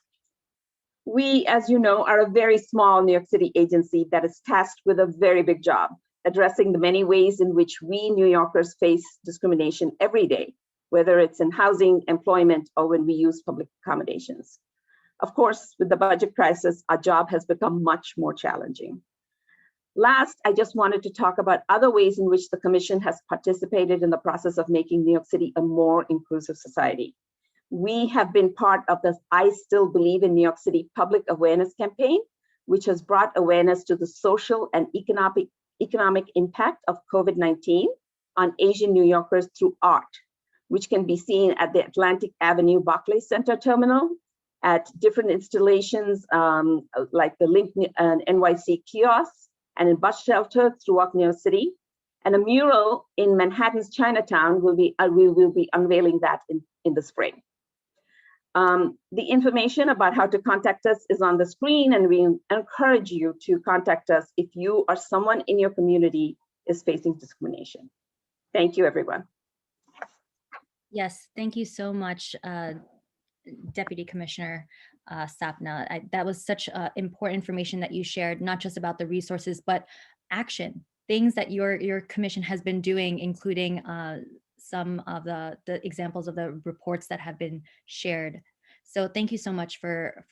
We, as you know, are a very small New York City agency that is tasked with a very big job, addressing the many ways in which we New Yorkers face discrimination every day, whether it's in housing, employment, or when we use public accommodations. Of course, with the budget crisis, our job has become much more challenging. Last, I just wanted to talk about other ways in which the Commission has participated in the process of making New York City a more inclusive society. We have been part of the I Still Believe in New York City public awareness campaign, which has brought awareness to the social and economic impact of COVID-19 on Asian New Yorkers through art, which can be seen at the Atlantic Avenue Barclays Center terminal, at different installations like the Link NYC kiosks, and in bus shelters throughout New York City. And a mural in Manhattan's Chinatown we will be unveiling that in the spring. The information about how to contact us is on the screen, and we encourage you to contact us if you or someone in your community is facing discrimination. Thank you, everyone. Yes, thank you so much, Deputy Commissioner Sapna. That was such important information that you shared, not just about the resources, but action, things that your commission has been doing, including some of the examples of the reports that have been shared. So thank you so much for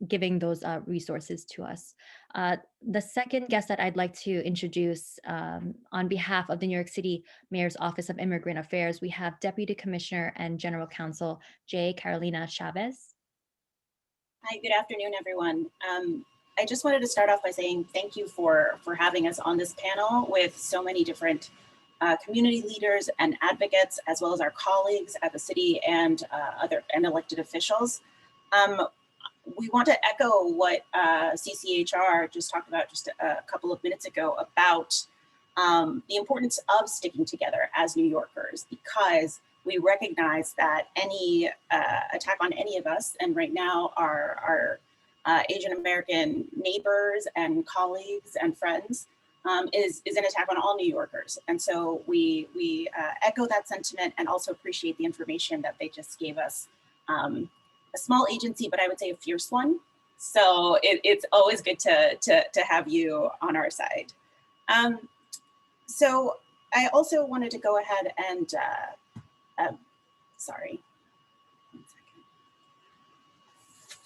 giving those resources to us. The second guest that I'd like to introduce on behalf of the New York City Mayor's Office of Immigrant Affairs, we have Deputy Commissioner and General Counsel J. Carolina Chavez. Hi, good afternoon, everyone. I just wanted to start off by saying thank you for having us on this panel with so many different community leaders and advocates, as well as our colleagues at the city and elected officials. We want to echo what CCHR just talked about just a couple of minutes ago about the importance of sticking together as New Yorkers, because we recognize that any attack on any of us, and right now our Asian American neighbors and colleagues and friends, is an attack on all New Yorkers. And so we echo that sentiment and also appreciate the information that they just gave us. A small agency, but I would say a fierce one. So it's always good to have you on our side. So I also wanted to go ahead and, sorry.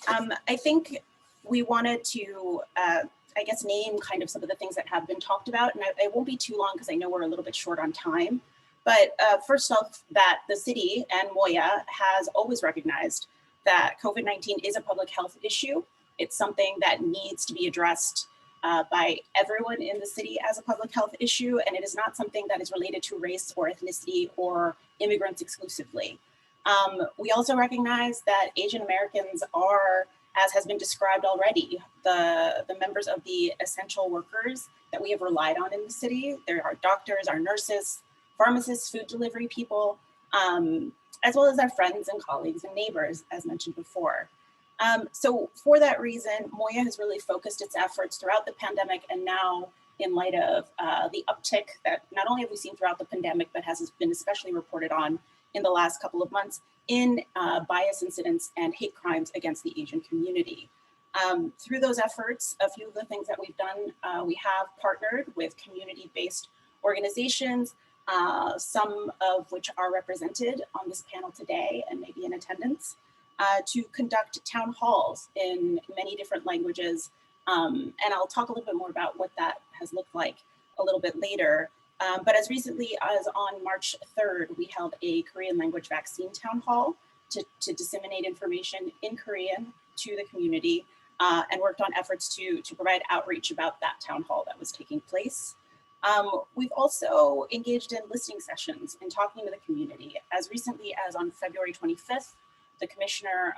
I think we wanted to, I guess, name kind of some of the things that have been talked about, and I won't be too long because I know we're a little bit short on time. But first off, that the city and Moya has always recognized that COVID-19 is a public health issue. It's something that needs to be addressed by everyone in the city as a public health issue, and it is not something that is related to race or ethnicity or immigrants exclusively. We also recognize that Asian Americans are, as has been described already, the members of the essential workers that we have relied on in the city. There are doctors, our nurses, pharmacists, food delivery people, as well as our friends and colleagues and neighbors, as mentioned before. So for that reason, Moya has really focused its efforts throughout the pandemic, and now in light of the uptick that not only have we seen throughout the pandemic, but has been especially reported on in the last couple of months in bias incidents and hate crimes against the Asian community. Through those efforts, a few of the things that we've done, we have partnered with community-based organizations, some of which are represented on this panel today and maybe in attendance, to conduct town halls in many different languages. And I'll talk a little bit more about what that has looked like a little bit later. But as recently as on March 3rd, we held a Korean language vaccine town hall to disseminate information in Korean to the community, and worked on efforts to provide outreach about that town hall that was taking place. We've also engaged in listening sessions and talking to the community. As recently as on February 25th, the Commissioner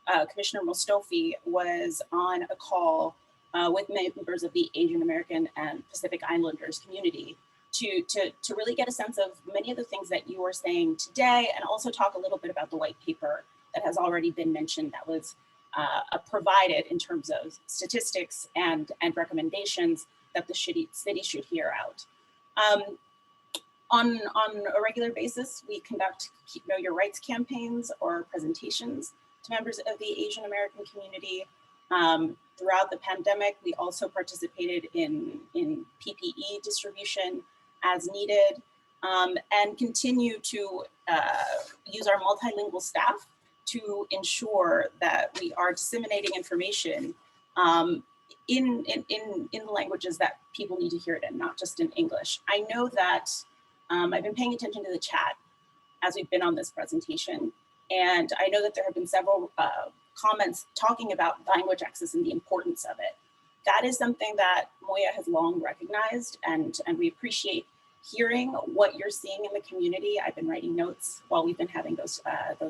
Mostofi was on a call with members of the Asian American and Pacific Islanders community to really get a sense of many of the things that you were saying today, and also talk a little bit about the white paper that has already been mentioned that was provided in terms of statistics and recommendations that the city should hear out. On a regular basis, we conduct Know Your Rights campaigns or presentations to members of the Asian American community. Throughout the pandemic, we also participated in PPE distribution as needed, and continue to use our multilingual staff to ensure that we are disseminating information in the languages that people need to hear it in, not just in English. I know that I've been paying attention to the chat as we've been on this presentation, and I know that there have been several comments talking about language access and the importance of it. That is something that Moya has long recognized, and we appreciate hearing what you're seeing in the community. I've been writing notes while we've been having those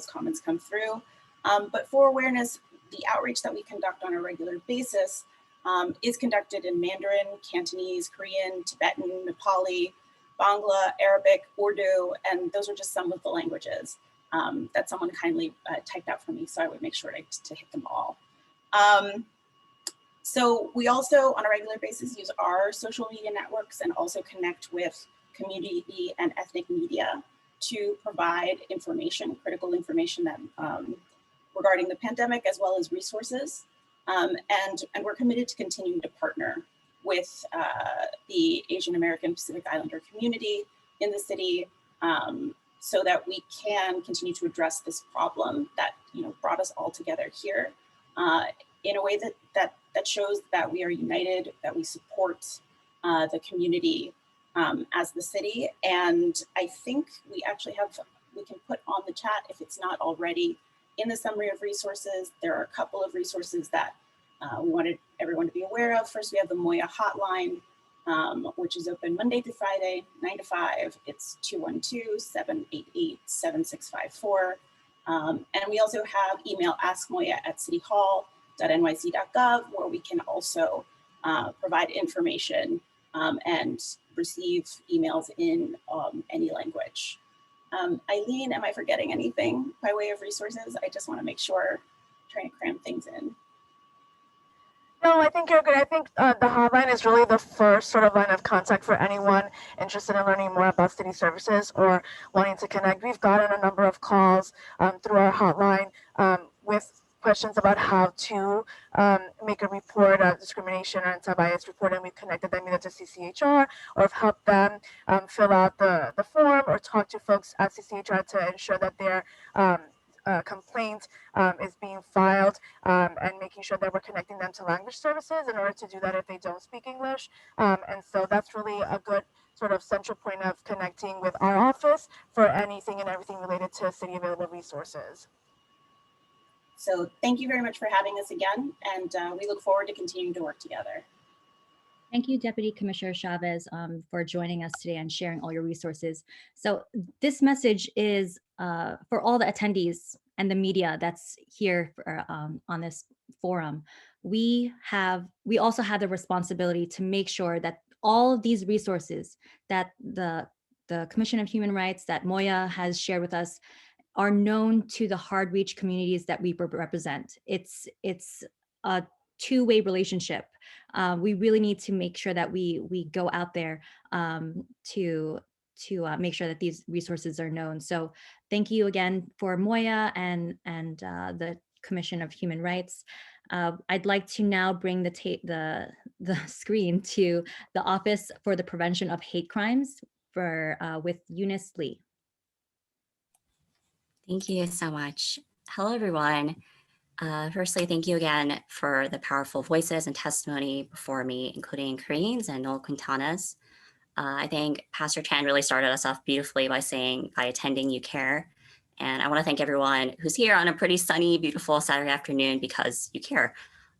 comments come through. But for awareness, the outreach that we conduct on a regular basis is conducted in Mandarin, Cantonese, Korean, Tibetan, Nepali, Bangla, Arabic, Urdu, and those are just some of the languages that someone kindly typed out for me, so I would make sure to hit them all. So we also, on a regular basis, use our social media networks and also connect with community and ethnic media to provide information, critical information that regarding the pandemic, as well as resources. And we're committed to continuing to partner with the Asian American Pacific Islander community in the city, so that we can continue to address this problem that brought us all together here in a way that shows that we are united, that we support the community as the city. And I think we can put on the chat, if it's not already in the summary of resources, there are a couple of resources that we wanted everyone to be aware of. First, we have the Moya Hotline, which is open Monday through Friday, 9 to 5. It's 212-788-7654. And we also have email askmoya@cityhall.nyc.gov, where we can also provide information and receive emails in any language. Eileen, am I forgetting anything by way of resources? I just want to make sure, trying to cram things in. No, I think you're good. I think the hotline is really the first sort of line of contact for anyone interested in learning more about city services or wanting to connect. We've gotten a number of calls through our hotline with questions about how to make a report of discrimination or anti-bias report, and we've connected them either to CCHR or have helped them fill out the form or talk to folks at CCHR to ensure that their complaint is being filed, and making sure that we're connecting them to language services in order to do that if they don't speak English. And so that's really a good sort of central point of connecting with our office for anything and everything related to city available resources. So thank you very much for having us again, and we look forward to continuing to work together. Thank you, Deputy Commissioner Chavez, for joining us today and sharing all your resources. So this message is for all the attendees and the media that's here for, on this forum. We also have the responsibility to make sure that all of these resources that the Commission of Human Rights that Moya has shared with us are known to the hard-reached communities that we represent. It's a two-way relationship. We really need to make sure that we go out there to make sure that these resources are known. So thank you again for Moya and the Commission of Human Rights. I'd like to now bring the screen to the Office for the Prevention of Hate Crimes with Eunice Lee. Thank you so much. Hello, everyone. Firstly, thank you again for the powerful voices and testimony before me, including Koreans and Noel Quintana's. I think Pastor Chan really started us off beautifully by saying, by attending, you care. And I want to thank everyone who's here on a pretty sunny, beautiful Saturday afternoon because you care.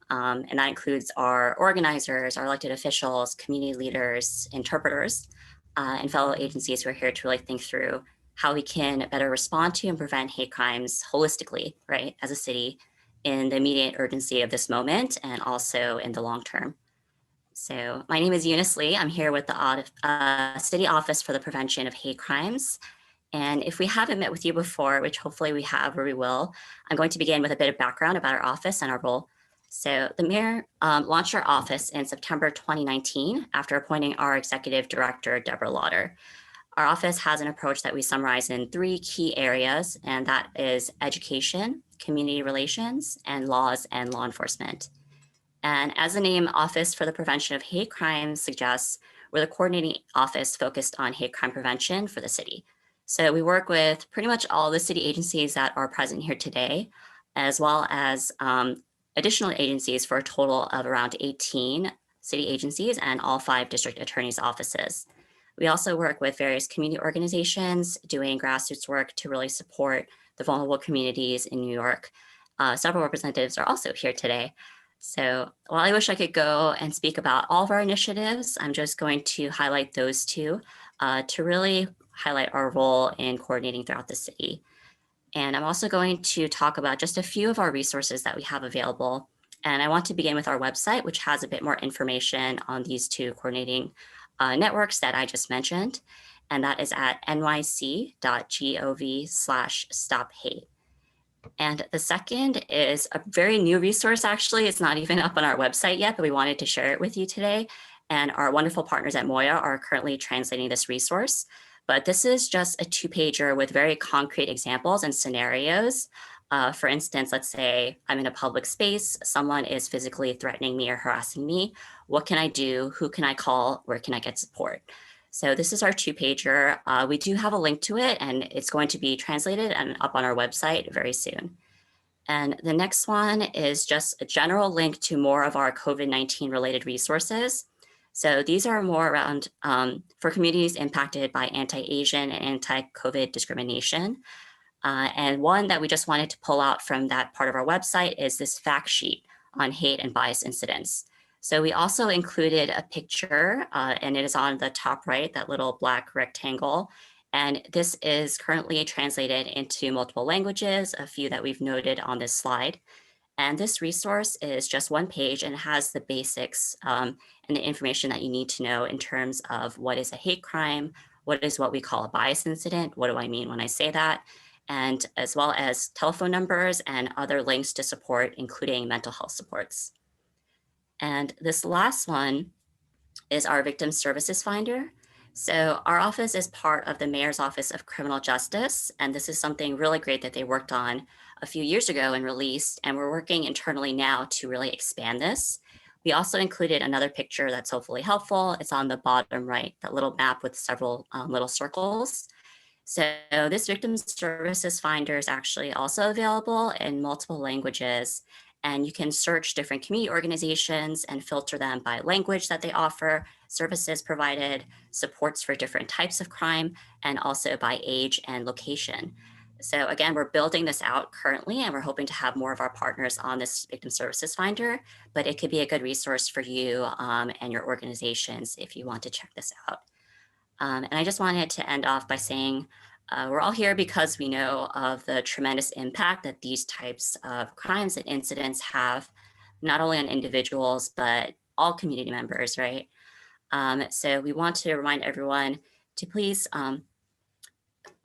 And that includes our organizers, our elected officials, community leaders, interpreters, and fellow agencies who are here to really think through how we can better respond to and prevent hate crimes holistically, right, as a city in the immediate urgency of this moment and also in the long term. So my name is Eunice Lee. I'm here with the City Office for the Prevention of Hate Crimes. And if we haven't met with you before, which hopefully we have or we will, I'm going to begin with a bit of background about our office and our role. So the mayor launched our office in September 2019 after appointing our executive director, Deborah Lauder. Our office has an approach that we summarize in 3 key areas, and that is education, community relations, and laws and law enforcement. And as the name Office for the Prevention of Hate Crimes suggests, we're the coordinating office focused on hate crime prevention for the city. So we work with pretty much all the city agencies that are present here today, as well as additional agencies for a total of around 18 city agencies and all 5 district attorneys' offices. We also work with various community organizations doing grassroots work to really support the vulnerable communities in New York. Several representatives are also here today. So while I wish I could go and speak about all of our initiatives, I'm just going to highlight those 2 to really highlight our role in coordinating throughout the city. And I'm also going to talk about just a few of our resources that we have available. And I want to begin with our website, which has a bit more information on these 2 coordinating networks that I just mentioned, and that is at nyc.gov/stophate. And the second is a very new resource, actually. It's not even up on our website yet, but we wanted to share it with you today. And our wonderful partners at Moya are currently translating this resource. But this is just a 2-pager with very concrete examples and scenarios. For instance, let's say I'm in a public space, someone is physically threatening me or harassing me. What can I do? Who can I call? Where can I get support? So this is our 2-pager. We do have a link to it, and it's going to be translated and up on our website very soon. And the next one is just a general link to more of our COVID-19 related resources. So these are more around for communities impacted by anti-Asian and anti-COVID discrimination. And one that we just wanted to pull out from that part of our website is this fact sheet on hate and bias incidents. So we also included a picture, and it is on the top right, that little black rectangle. And this is currently translated into multiple languages, a few that we've noted on this slide. And this resource is just one page and has the basics and the information that you need to know in terms of what is a hate crime, what is what we call a bias incident, what do I mean when I say that, and as well as telephone numbers and other links to support, including mental health supports. And this last one is our Victim Services Finder. So our office is part of the Mayor's Office of Criminal Justice, and this is something really great that they worked on a few years ago and released, and we're working internally now to really expand this. We also included another picture that's hopefully helpful. It's on the bottom right, that little map with several little circles. So this Victim Services Finder is actually also available in multiple languages, and you can search different community organizations and filter them by language that they offer, services provided, supports for different types of crime, and also by age and location. So again, we're building this out currently, and we're hoping to have more of our partners on this Victim Services Finder, but it could be a good resource for you and your organizations if you want to check this out. And I just wanted to end off by saying, we're all here because we know of the tremendous impact that these types of crimes and incidents have, not only on individuals, but all community members, right? So we want to remind everyone to please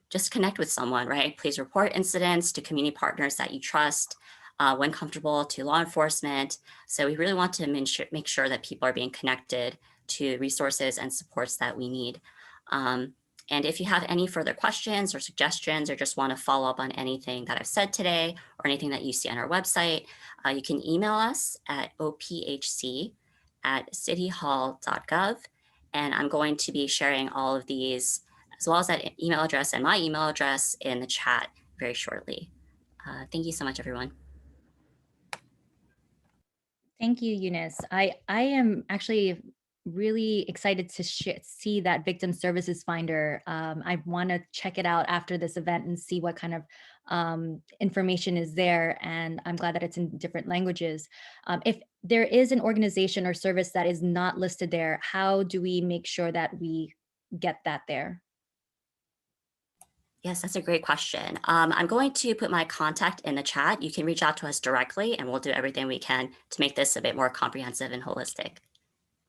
just connect with someone, right? Please report incidents to community partners that you trust, when comfortable, to law enforcement. So we really want to make sure that people are being connected to resources and supports that we need. And if you have any further questions or suggestions, or just want to follow up on anything that I've said today or anything that you see on our website, you can email us at ophc@cityhall.gov. And I'm going to be sharing all of these, as well as that email address and my email address, in the chat very shortly. Thank you so much, everyone. Thank you, Eunice. I am actually really excited to see that Victim Services Finder. I want to check it out after this event and see what kind of information is there. And I'm glad that it's in different languages. If there is an organization or service that is not listed there, how do we make sure that we get that there? Yes, that's a great question. I'm going to put my contact in the chat. You can reach out to us directly, and we'll do everything we can to make this a bit more comprehensive and holistic.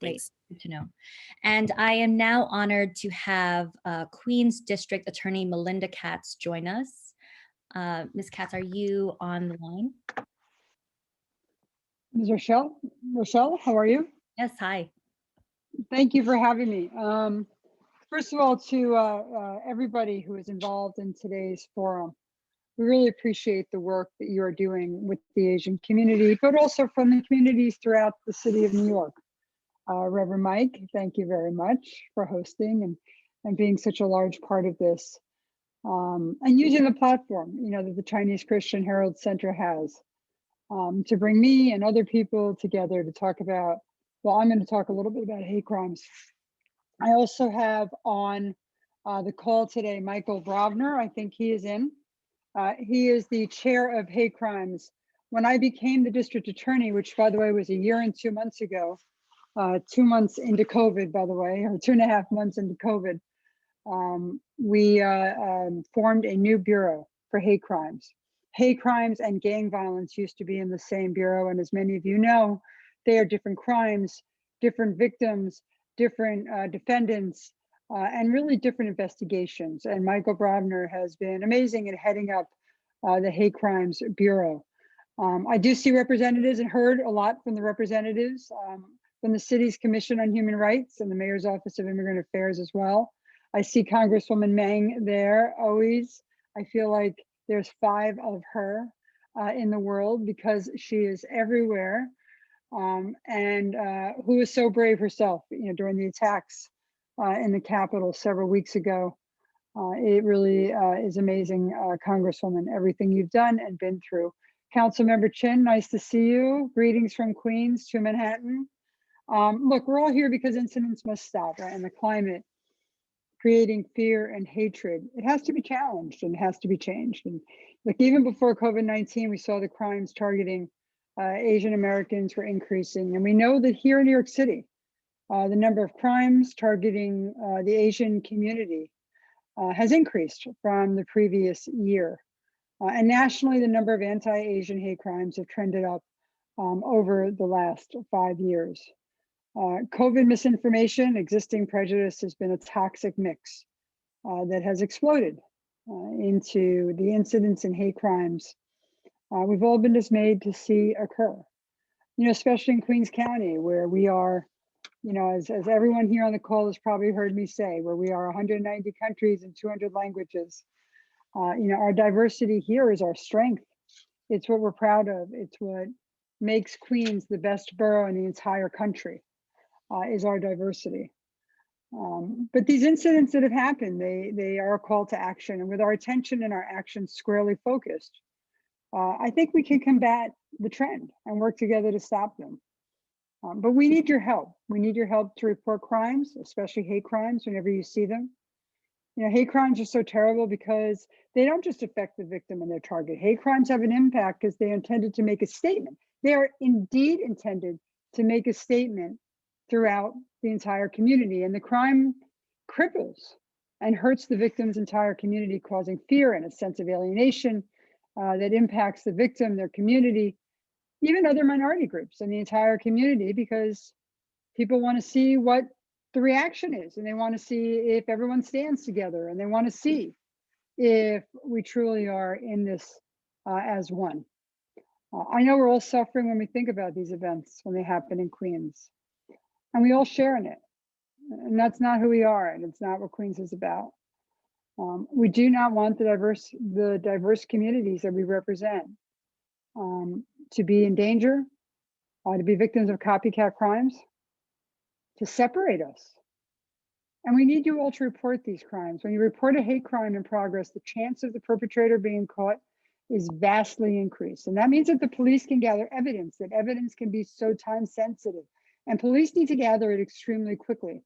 Thanks. Great, good to know. And I am now honored to have Queens District Attorney Melinda Katz join us. Ms. Katz, are you on the line? Ms. Rochelle, how are you? Yes, hi. Thank you for having me. First of all, to everybody who is involved in today's forum, we really appreciate the work that you are doing with the Asian community, but also from the communities throughout the city of New York. Reverend Mike, thank you very much for hosting and being such a large part of this, and using the platform, that the Chinese Christian Herald Center has to bring me and other people together to talk about, well, I'm going to talk a little bit about hate crimes. I also have on the call today, Michael Vrovner. I think he is in. He is the chair of hate crimes. When I became the district attorney, which by the way was a year and 2 months ago, 2 months into COVID, by the way, or 2.5 months into COVID, we formed a new bureau for hate crimes. Hate crimes and gang violence used to be in the same bureau. And as many of you know, they are different crimes, different victims, different defendants, and really different investigations. And Michael Vrovner has been amazing at heading up the Hate Crimes Bureau. I do see representatives and heard a lot from the representatives from the city's Commission on Human Rights and the Mayor's Office of Immigrant Affairs as well. I see Congresswoman Meng there always. I feel like there's 5 of her in the world because she is everywhere. And who is so brave herself, during the attacks in the Capitol several weeks ago. It really is amazing, Congresswoman, everything you've done and been through. Councilmember Chin, nice to see you. Greetings from Queens to Manhattan. Look, we're all here because incidents must stop, right? And the climate creating fear and hatred, it has to be challenged and has to be changed. And like even before COVID-19, we saw the crimes targeting Asian Americans were increasing. And we know that here in New York City, the number of crimes targeting the Asian community has increased from the previous year. And nationally, the number of anti-Asian hate crimes have trended up over the last 5 years. COVID misinformation, existing prejudice has been a toxic mix that has exploded into the incidents and hate crimes we've all been dismayed to see occur. You know, especially in Queens County, where we are, you know, as everyone here on the call has probably heard me say, where we are 190 countries and 200 languages. You know, our diversity here is our strength. It's what we're proud of. It's what makes Queens the best borough in the entire country, is our diversity. But these incidents that have happened, they are a call to action. And with our attention and our actions squarely focused, I think we can combat the trend and work together to stop them. But we need your help. We need your help to report crimes, especially hate crimes, whenever you see them. You know, hate crimes are so terrible because they don't just affect the victim and their target. Hate crimes have an impact because they are intended to make a statement. They are indeed intended to make a statement throughout the entire community. And the crime cripples and hurts the victim's entire community, causing fear and a sense of alienation that impacts the victim, their community, even other minority groups and the entire community, because people want to see what the reaction is, and they want to see if everyone stands together, and they want to see if we truly are in this as one. I know we're all suffering when we think about these events when they happen in Queens, and we all share in it. And that's not who we are, and it's not what Queens is about. We do not want the diverse communities that we represent to be in danger, to be victims of copycat crimes, to separate us. And we need you all to report these crimes. When you report a hate crime in progress, the chance of the perpetrator being caught is vastly increased. And that means that the police can gather evidence, that evidence can be so time sensitive. And police need to gather it extremely quickly.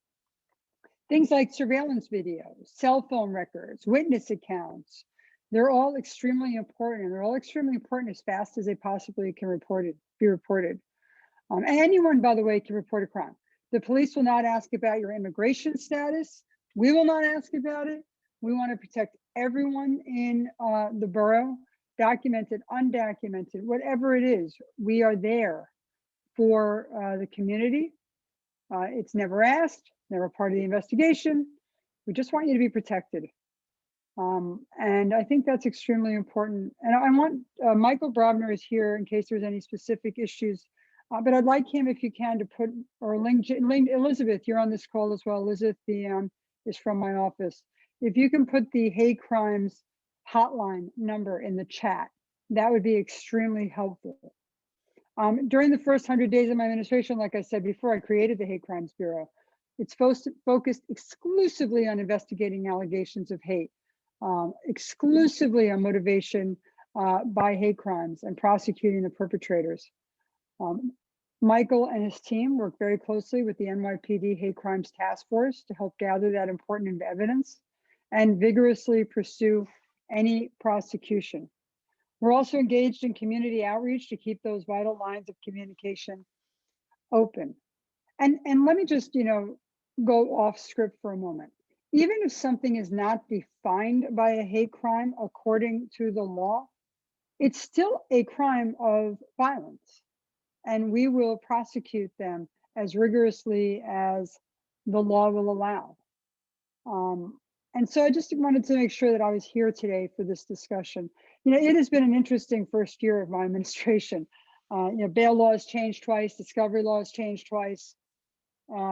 Things like surveillance videos, cell phone records, witness accounts, they're all extremely important, and they're all extremely important as fast as they possibly can be reported. And anyone, by the way, can report a crime. The police will not ask about your immigration status. We will not ask about it. We want to protect everyone in the borough, documented, undocumented, whatever it is. We are there for the community. It's never asked, never part of the investigation. We just want you to be protected. And I think that's extremely important. And I want, Michael Vrovner is here in case there's any specific issues, but I'd like him, if you can, to put, or Elizabeth, you're on this call as well. Elizabeth is from my office. If you can put the hate crimes hotline number in the chat, that would be extremely helpful. During the first 100 days of my administration, like I said before, I created the Hate Crimes Bureau. It's focused exclusively on investigating allegations of hate, exclusively on motivation by hate crimes and prosecuting the perpetrators. Michael and his team work very closely with the NYPD Hate Crimes Task Force to help gather that important evidence and vigorously pursue any prosecution. We're also engaged in community outreach to keep those vital lines of communication open. And let me just, go off script for a moment. Even if something is not defined by a hate crime according to the law, it's still a crime of violence. And we will prosecute them as rigorously as the law will allow. And so I just wanted to make sure that I was here today for this discussion. It has been an interesting first year of my administration. Bail laws changed twice, discovery laws changed twice.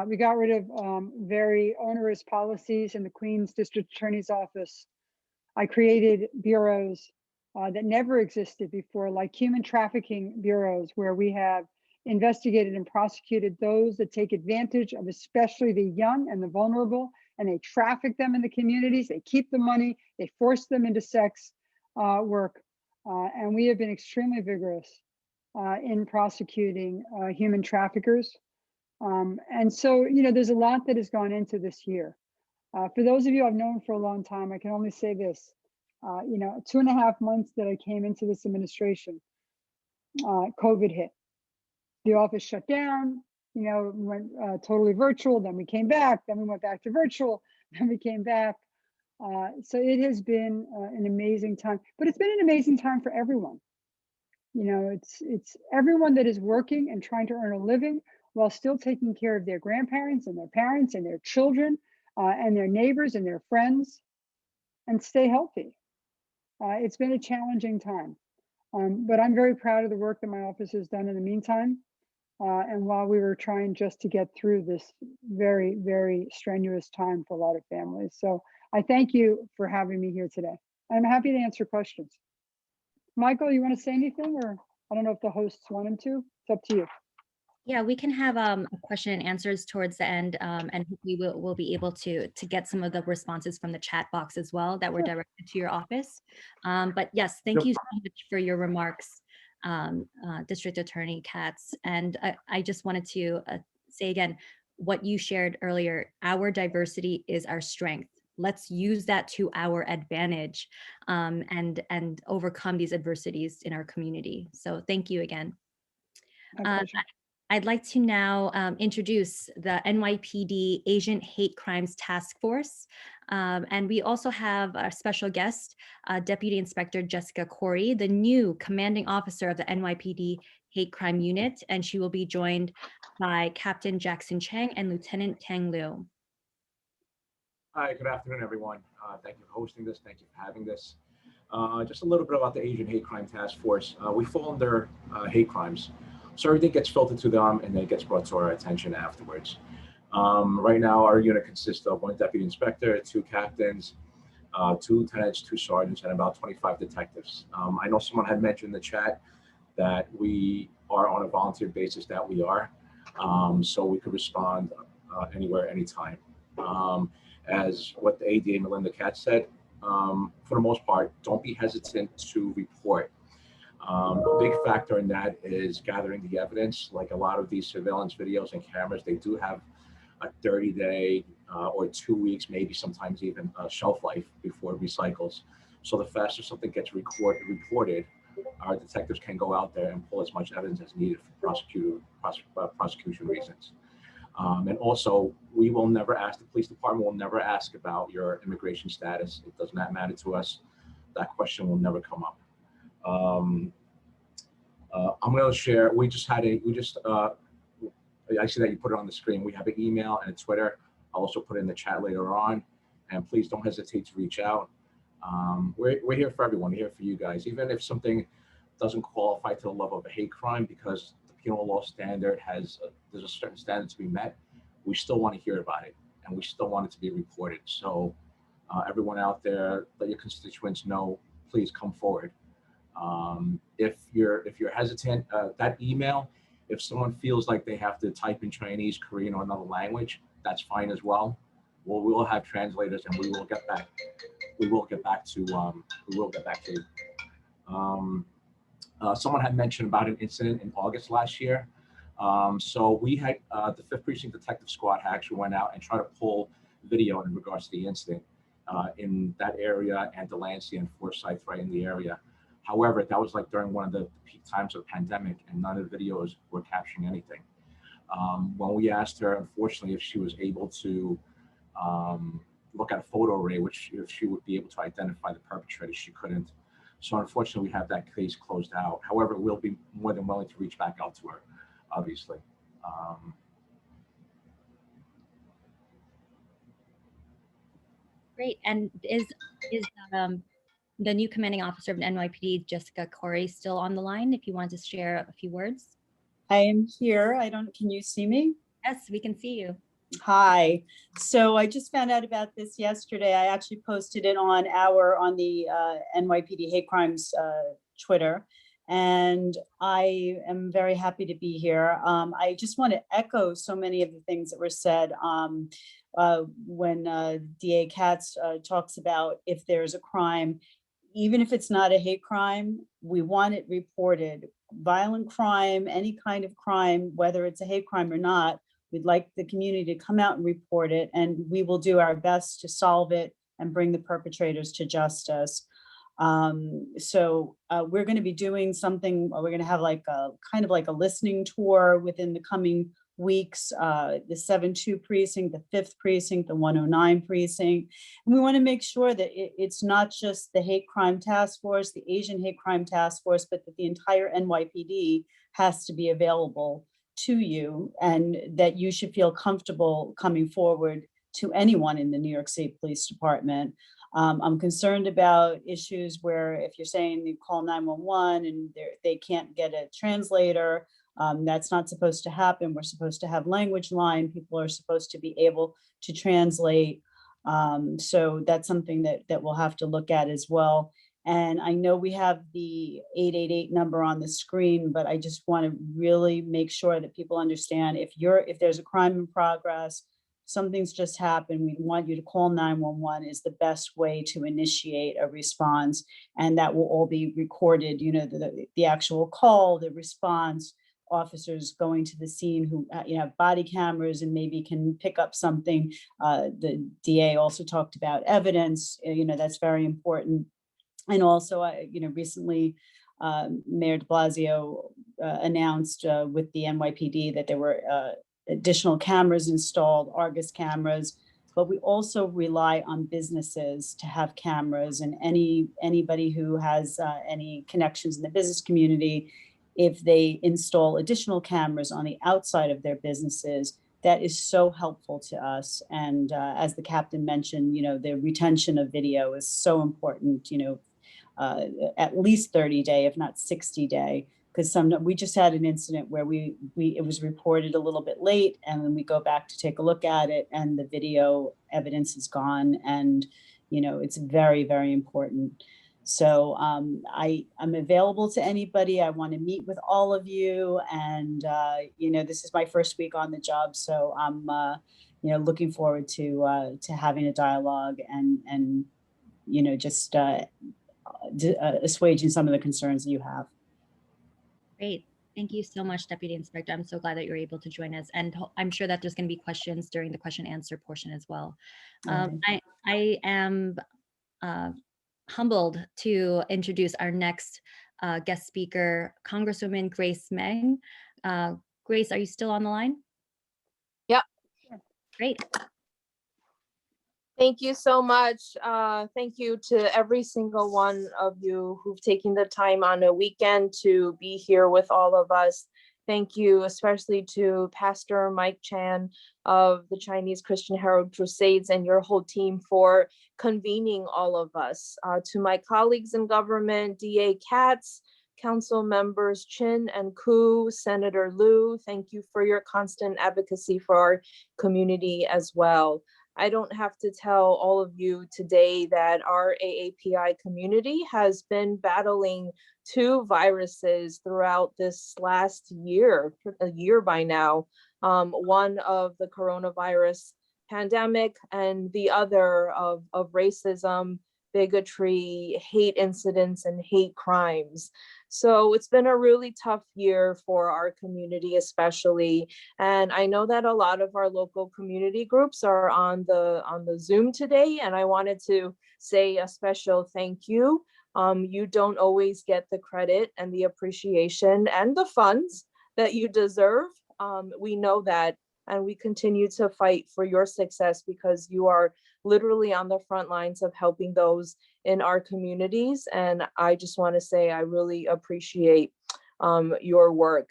We got rid of very onerous policies in the Queens District Attorney's Office. I created bureaus that never existed before, like human trafficking bureaus, where we have investigated and prosecuted those that take advantage of especially the young and the vulnerable, and they traffic them in the communities. They keep the money, they force them into sex work. And we have been extremely vigorous in prosecuting human traffickers. And so, you know, there's a lot that has gone into this year. For those of you I've known for a long time, I can only say this, you know, 2.5 months that I came into this administration, COVID hit. The office shut down, you know, went totally virtual, then we came back, then we went back to virtual, then we came back. So it has been an amazing time, but it's been an amazing time for everyone. You know, it's everyone that is working and trying to earn a living while still taking care of their grandparents and their parents and their children and their neighbors and their friends, and stay healthy. It's been a challenging time, but I'm very proud of the work that my office has done in the meantime. And while we were trying just to get through this very, very strenuous time for a lot of families. So I thank you for having me here today. I'm happy to answer questions. Michael, you want to say anything, or I don't know if the hosts want him to? It's up to you. Yeah, we can have a question and answers towards the end, and we will be able to get some of the responses from the chat box as well that were directed to your office. But yes, thank you so much for your remarks, District Attorney Katz. And I just wanted to say again, what you shared earlier, our diversity is our strength. Let's use that to our advantage and overcome these adversities in our community. So thank you again. I'd like to now introduce the NYPD Asian Hate Crimes Task Force. And we also have our special guest, Deputy Inspector Jessica Corey, the new commanding officer of the NYPD Hate Crime Unit, and she will be joined by Captain Jackson Chang and Lieutenant Tang Liu. Hi, good afternoon, everyone. Thank you for hosting this. Thank you for having this. Just a little bit about the Asian Hate Crime Task Force. We fall under hate crimes. So everything gets filtered to them and then it gets brought to our attention afterwards. Right now, our unit consists of 1 deputy inspector, 2 captains, 2 lieutenants, 2 sergeants, and about 25 detectives. I know someone had mentioned in the chat that we are on a volunteer basis, that we are. So we could respond anywhere, anytime. As what the ADA Melinda Katz said, for the most part, don't be hesitant to report. A big factor in that is gathering the evidence. Like a lot of these surveillance videos and cameras, they do have a 30-day or 2 weeks, maybe sometimes even a shelf life before it recycles. So the faster something gets reported, our detectives can go out there and pull as much evidence as needed for prosecution reasons. And also, we will never ask, the police department will never ask about your immigration status. It does not matter to us. That question will never come up. I'm going to share, I see that you put it on the screen. We have an email and a Twitter. I'll also put it in the chat later on. And please don't hesitate to reach out. We're here for everyone, we're here for you guys. Even if something doesn't qualify to the level of a hate crime, because the penal law standard there's a certain standard to be met, we still want to hear about it and we still want it to be reported. So everyone out there, let your constituents know, please come forward. If you're hesitant, that email, if someone feels like they have to type in Chinese, Korean, or another language, that's fine as well. We will have translators, and we will get back to you. Someone had mentioned about an incident in August last year. So we had the 5th Precinct Detective Squad actually went out and tried to pull video in regards to the incident in that area, and Delancey and Forsyth right in the area. However, that was like during one of the peak times of the pandemic, and none of the videos were capturing anything. When we asked her, unfortunately, if she was able to look at a photo array, which if she would be able to identify the perpetrator, she couldn't. So unfortunately, we have that case closed out. However, we'll be more than willing to reach back out to her, obviously. Great. And is the new commanding officer of the NYPD, Jessica Corey, still on the line if you want to share a few words? I am here. Can you see me? Yes, we can see you. Hi. So I just found out about this yesterday. I actually posted it on the NYPD Hate Crimes Twitter. And I am very happy to be here. I just want to echo so many of the things that were said when DA Katz talks about if there's a crime, even if it's not a hate crime, we want it reported. Violent crime, any kind of crime, whether it's a hate crime or not, we'd like the community to come out and report it, and we will do our best to solve it and bring the perpetrators to justice. So we're going to be doing something, we're going to have like a kind of like a listening tour within the coming weeks, the 7-2 precinct, the 5th precinct, the 109 precinct. And we want to make sure that it's not just the hate crime task force, the Asian hate crime task force, but that the entire NYPD has to be available to you, and that you should feel comfortable coming forward to anyone in the New York State Police Department. I'm concerned about issues where if you're saying you call 911 and they can't get a translator, that's not supposed to happen. We're supposed to have language line. People are supposed to be able to translate. So that's something that we'll have to look at as well. And I know we have the 888 number on the screen, but I just want to really make sure that people understand if there's a crime in progress, something's just happened, we want you to call 911 is the best way to initiate a response. And that will all be recorded, you know, the actual call, the response, officers going to the scene who have body cameras and maybe can pick up something. The DA also talked about evidence, that's very important. And also, recently, Mayor de Blasio announced with the NYPD that there were additional cameras installed, Argus cameras, but we also rely on businesses to have cameras, and anybody who has any connections in the business community, if they install additional cameras on the outside of their businesses, that is so helpful to us. And as the captain mentioned, the retention of video is so important, at least 30-day, if not 60-day, because we just had an incident where it was reported a little bit late, and then we go back to take a look at it and the video evidence is gone. And, it's very, very important. So I'm available to anybody. I want to meet with all of you. And, this is my first week on the job. So I'm, looking forward to having a dialogue and just assuaging some of the concerns that you have. Great. Thank you so much, Deputy Inspector. I'm so glad that you're able to join us. And I'm sure that there's going to be questions during the question answer portion as well. I am humbled to introduce our next guest speaker, Congresswoman Grace Meng. Grace, are you still on the line? Yep. Great. Thank you so much. Thank you to every single one of you who've taken the time on a weekend to be here with all of us. Thank you especially to Pastor Mike Chan of the Chinese Christian Herald Crusades and your whole team for convening all of us. To my colleagues in government, DA Katz, Council members Chin and Coo, Senator Liu, thank you for your constant advocacy for our community as well. I don't have to tell all of you today that our AAPI community has been battling two viruses throughout this last year, a year by now. One of the coronavirus pandemic and the other of racism, bigotry, hate incidents, and hate crimes. So it's been a really tough year for our community, especially. And I know that a lot of our local community groups are on the Zoom today, and I wanted to say a special thank you. You don't always get the credit and the appreciation and the funds that you deserve. We know that, and we continue to fight for your success because you are literally on the front lines of helping those in our communities. And I just want to say I really appreciate your work.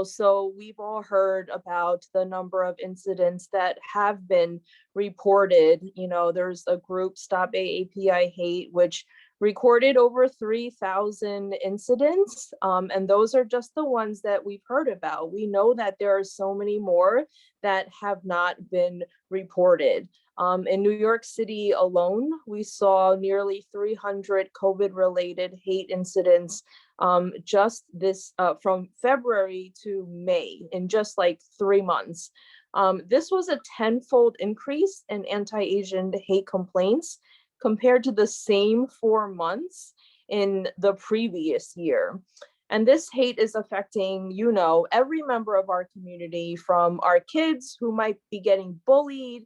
So we've all heard about the number of incidents that have been reported. There's a group, Stop AAPI Hate, which recorded over 3,000 incidents. And those are just the ones that we've heard about. We know that there are so many more that have not been reported. In New York City alone, we saw nearly 300 COVID-related hate incidents just this from February to May in just like 3 months. This was a 10-fold increase in anti-Asian hate complaints compared to the same 4 months in the previous year. And this hate is affecting, you know, every member of our community, from our kids who might be getting bullied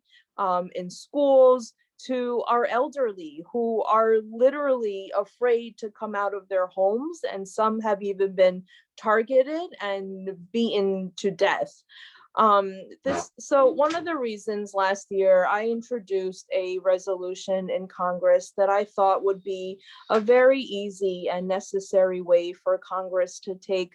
in schools to our elderly who are literally afraid to come out of their homes, and some have even been targeted and beaten to death. So one of the reasons last year I introduced a resolution in Congress that I thought would be a very easy and necessary way for Congress to take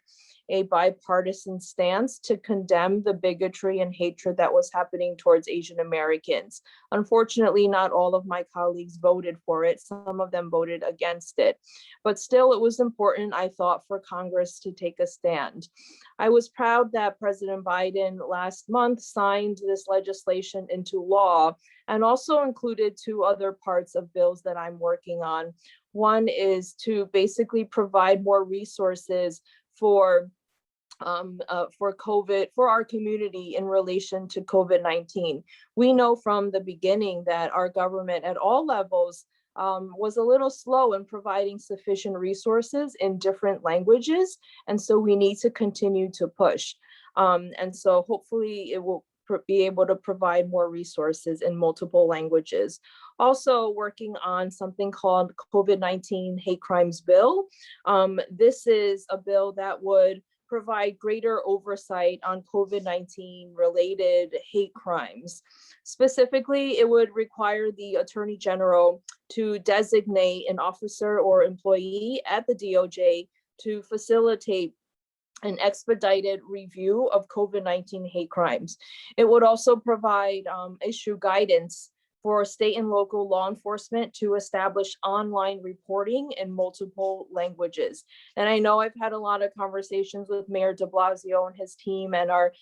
a bipartisan stance to condemn the bigotry and hatred that was happening towards Asian Americans. Unfortunately, not all of my colleagues voted for it. Some of them voted against it. But still, it was important, I thought, for Congress to take a stand. I was proud that President Biden last month signed this legislation into law and also included 2 other parts of bills that I'm working on. One is to basically provide more resources for COVID, for our community in relation to COVID-19. We know from the beginning that our government at all levels was a little slow in providing sufficient resources in different languages. And so we need to continue to push. And so hopefully it will be able to provide more resources in multiple languages. Also working on something called COVID-19 Hate Crimes Bill. This is a bill that would provide greater oversight on COVID-19 related hate crimes. Specifically, it would require the Attorney General to designate an officer or employee at the DOJ to facilitate an expedited review of COVID-19 hate crimes. It would also provide issue guidance for state and local law enforcement to establish online reporting in multiple languages. And I know I've had a lot of conversations with Mayor de Blasio and his team and our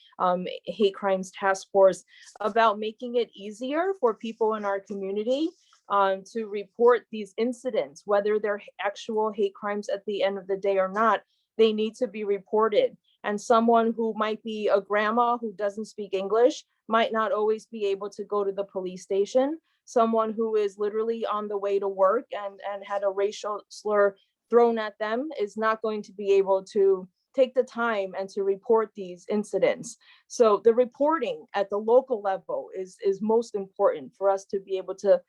hate crimes task force about making it easier for people in our community to report these incidents, whether they're actual hate crimes at the end of the day or not. They need to be reported. And someone who might be a grandma who doesn't speak English might not always be able to go to the police station. Someone who is literally on the way to work and had a racial slur thrown at them is not going to be able to take the time and to report these incidents. So the reporting at the local level is most important for us to be able to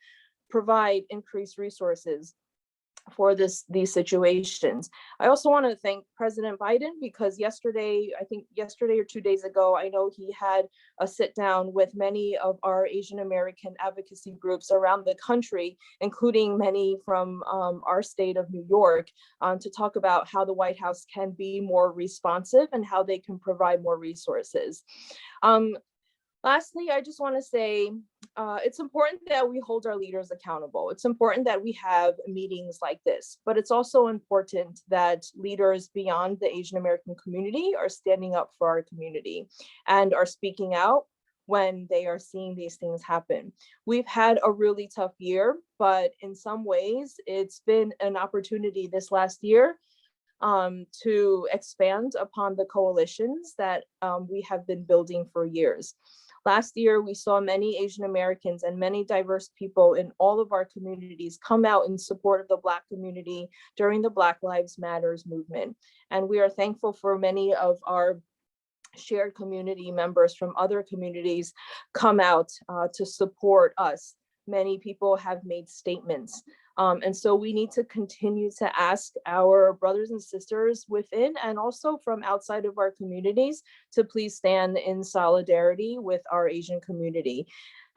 provide increased resources for these situations. I also want to thank President Biden because yesterday, I think yesterday or 2 days ago, I know he had a sit down with many of our Asian American advocacy groups around the country, including many from our state of New York, to talk about how the White House can be more responsive and how they can provide more resources. Lastly, I just want to say it's important that we hold our leaders accountable. It's important that we have meetings like this, but it's also important that leaders beyond the Asian American community are standing up for our community and are speaking out when they are seeing these things happen. We've had a really tough year, but in some ways, it's been an opportunity this last year to expand upon the coalitions that we have been building for years. Last year, we saw many Asian Americans and many diverse people in all of our communities come out in support of the Black community during the Black Lives Matters movement. And we are thankful for many of our shared community members from other communities come out to support us. Many people have made statements. And so we need to continue to ask our brothers and sisters within and also from outside of our communities to please stand in solidarity with our Asian community.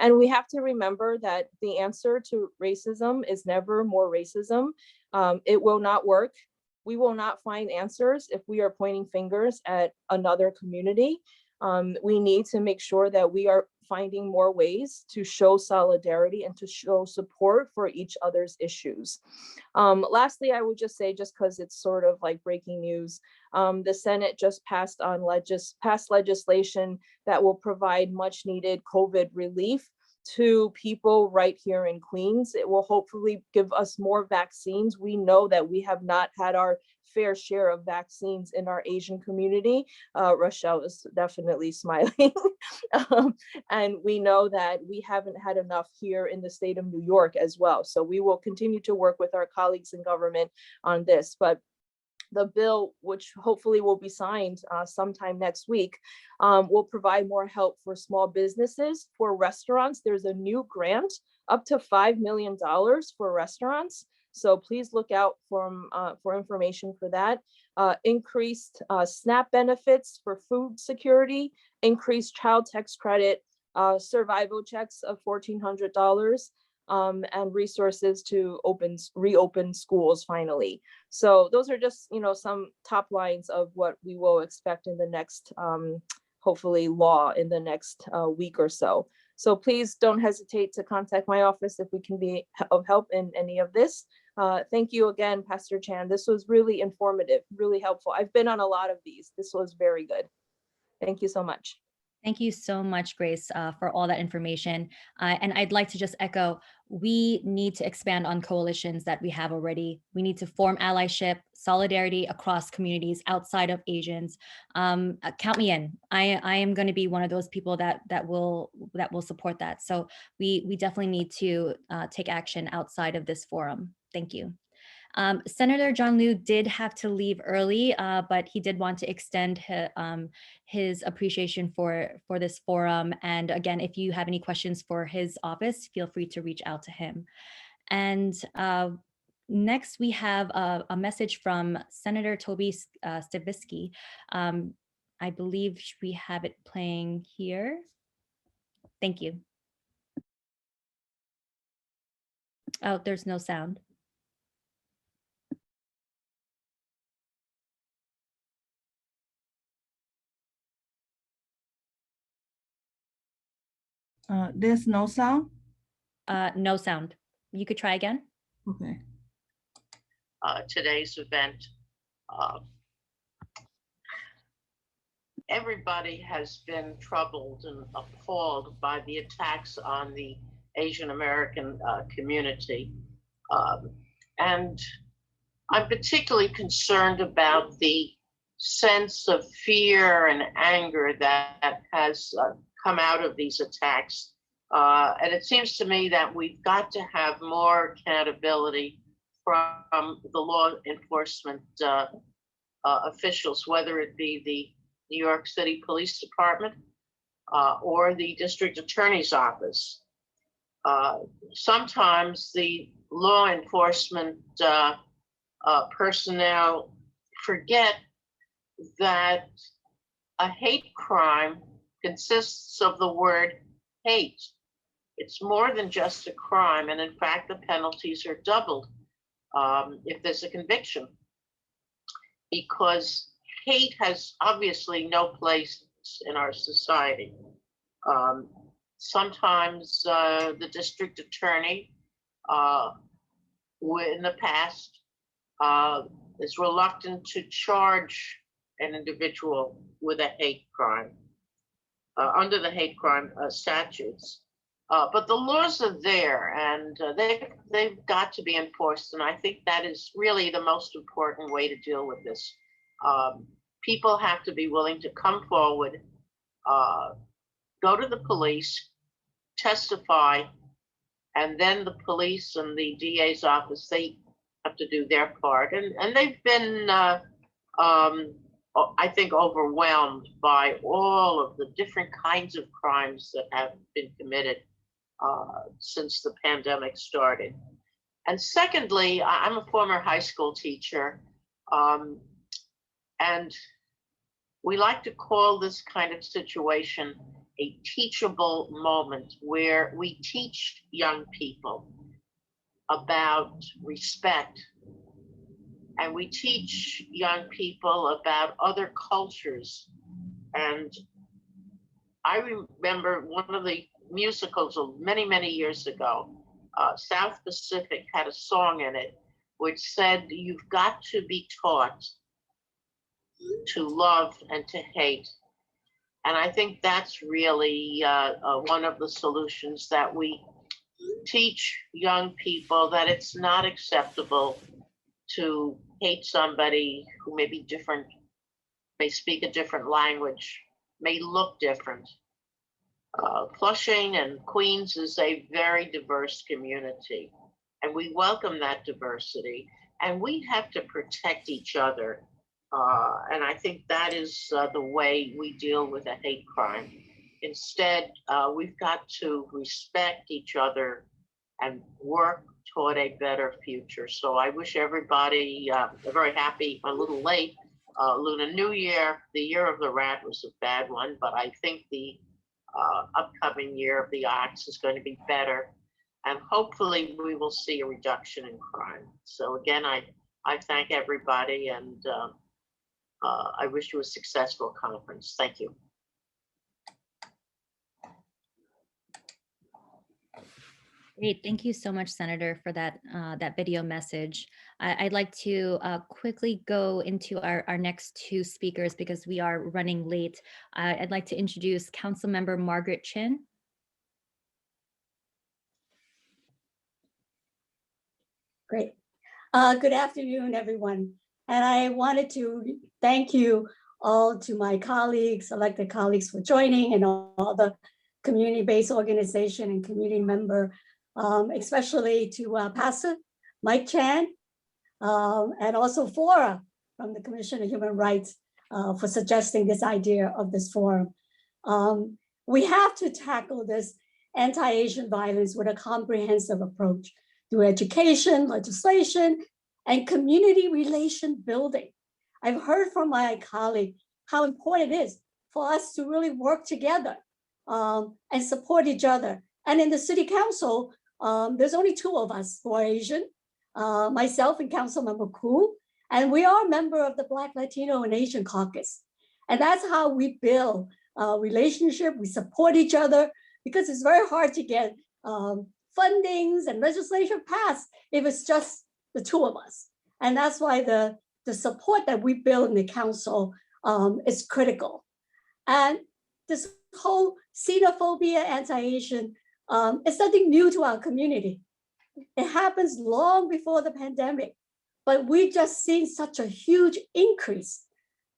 And we have to remember that the answer to racism is never more racism. It will not work. We will not find answers if we are pointing fingers at another community. We need to make sure that we are finding more ways to show solidarity and to show support for each other's issues. Lastly, I would just say, just because it's sort of like breaking news, the Senate just passed legislation that will provide much needed COVID relief to people right here in Queens. It will hopefully give us more vaccines. We know that we have not had our fair share of vaccines in our Asian community. Rochelle is definitely smiling. And we know that we haven't had enough here in the state of New York as well. So we will continue to work with our colleagues in government on this. But the bill, which hopefully will be signed sometime next week, will provide more help for small businesses, for restaurants. There's a new grant up to $5 million for restaurants. So please look out for information for that. Increased SNAP benefits for food security, increased child tax credit, survival checks of $1,400, and resources to reopen schools finally. So those are just, some top lines of what we will expect in the next, hopefully, law in the next week or so. So please don't hesitate to contact my office if we can be of help in any of this. Thank you again, Pastor Chan. This was really informative, really helpful. I've been on a lot of these. This was very good. Thank you so much. Thank you so much, Grace, for all that information. And I'd like to just echo, we need to expand on coalitions that we have already. We need to form allyship, solidarity across communities outside of Asians. Count me in. I am going to be one of those people that will support that. So we definitely need to take action outside of this forum. Thank you. Senator John Liu did have to leave early, but he did want to extend his appreciation for this forum. And again, if you have any questions for his office, feel free to reach out to him. And next we have a message from Senator Toby Stavisky. I believe we have it playing here. Thank you. Oh, there's no sound. There's no sound? No sound. You could try again. Okay. Today's event. Everybody has been troubled and appalled by the attacks on the Asian American community. And I'm particularly concerned about the sense of fear and anger that has come out of these attacks. And it seems to me that we've got to have more accountability from the law enforcement officials, whether it be the New York City Police Department or the District Attorney's Office. Sometimes the law enforcement personnel forget that a hate crime consists of the word hate. It's more than just a crime, and in fact, the penalties are doubled if there's a conviction, because hate has obviously no place in our society. Sometimes the district attorney in the past is reluctant to charge an individual with a hate crime under the hate crime statutes. But the laws are there, and they've got to be enforced. And I think that is really the most important way to deal with this. People have to be willing to come forward, go to the police, testify, and then the police and the DA's office, they have to do their part. And they've been, I think, overwhelmed by all of the different kinds of crimes that have been committed since the pandemic started. And secondly, I'm a former high school teacher, and we like to call this kind of situation a teachable moment, where we teach young people about respect, and we teach young people about other cultures. And I remember one of the musicals many, many years ago, South Pacific had a song in it which said, "You've got to be taught to love and to hate." And I think that's really one of the solutions, that we teach young people that it's not acceptable to hate somebody who may be different, may speak a different language, may look different. Flushing and Queens is a very diverse community, and we welcome that diversity, and we have to protect each other. And I think that is the way we deal with a hate crime. Instead, we've got to respect each other and work toward a better future. So I wish everybody a very happy, a little late, Lunar New Year. The year of the rat was a bad one, but I think the upcoming year of the ox is going to be better. And hopefully we will see a reduction in crime. So again, I thank everybody, and I wish you a successful conference. Thank you. Great, thank you so much, Senator, for that that video message. I'd like to quickly go into our next two speakers because we are running late. I'd like to introduce Councilmember Margaret Chin. Great. Good afternoon, everyone. And I wanted to thank you all, to my colleagues, elected colleagues, for joining, and all the community-based organization and community member, especially to Pastor Mike Chan, and also Fora from the Commission on Human Rights for suggesting this idea of this forum. We have to tackle this anti-Asian violence with a comprehensive approach through education, legislation, and community relation building. I've heard from my colleague how important it is for us to really work together and support each other. And in the city council, there's only two of us who are Asian, myself and Councilmember Coo, and we are a member of the Black, Latino, and Asian Caucus. And that's how we build a relationship. We support each other, because it's very hard to get fundings and legislation passed if it's just the two of us. And that's why the support that we build in the council is critical. And this whole xenophobia, anti-Asian, is nothing new to our community. It happens long before the pandemic, but we just seen such a huge increase.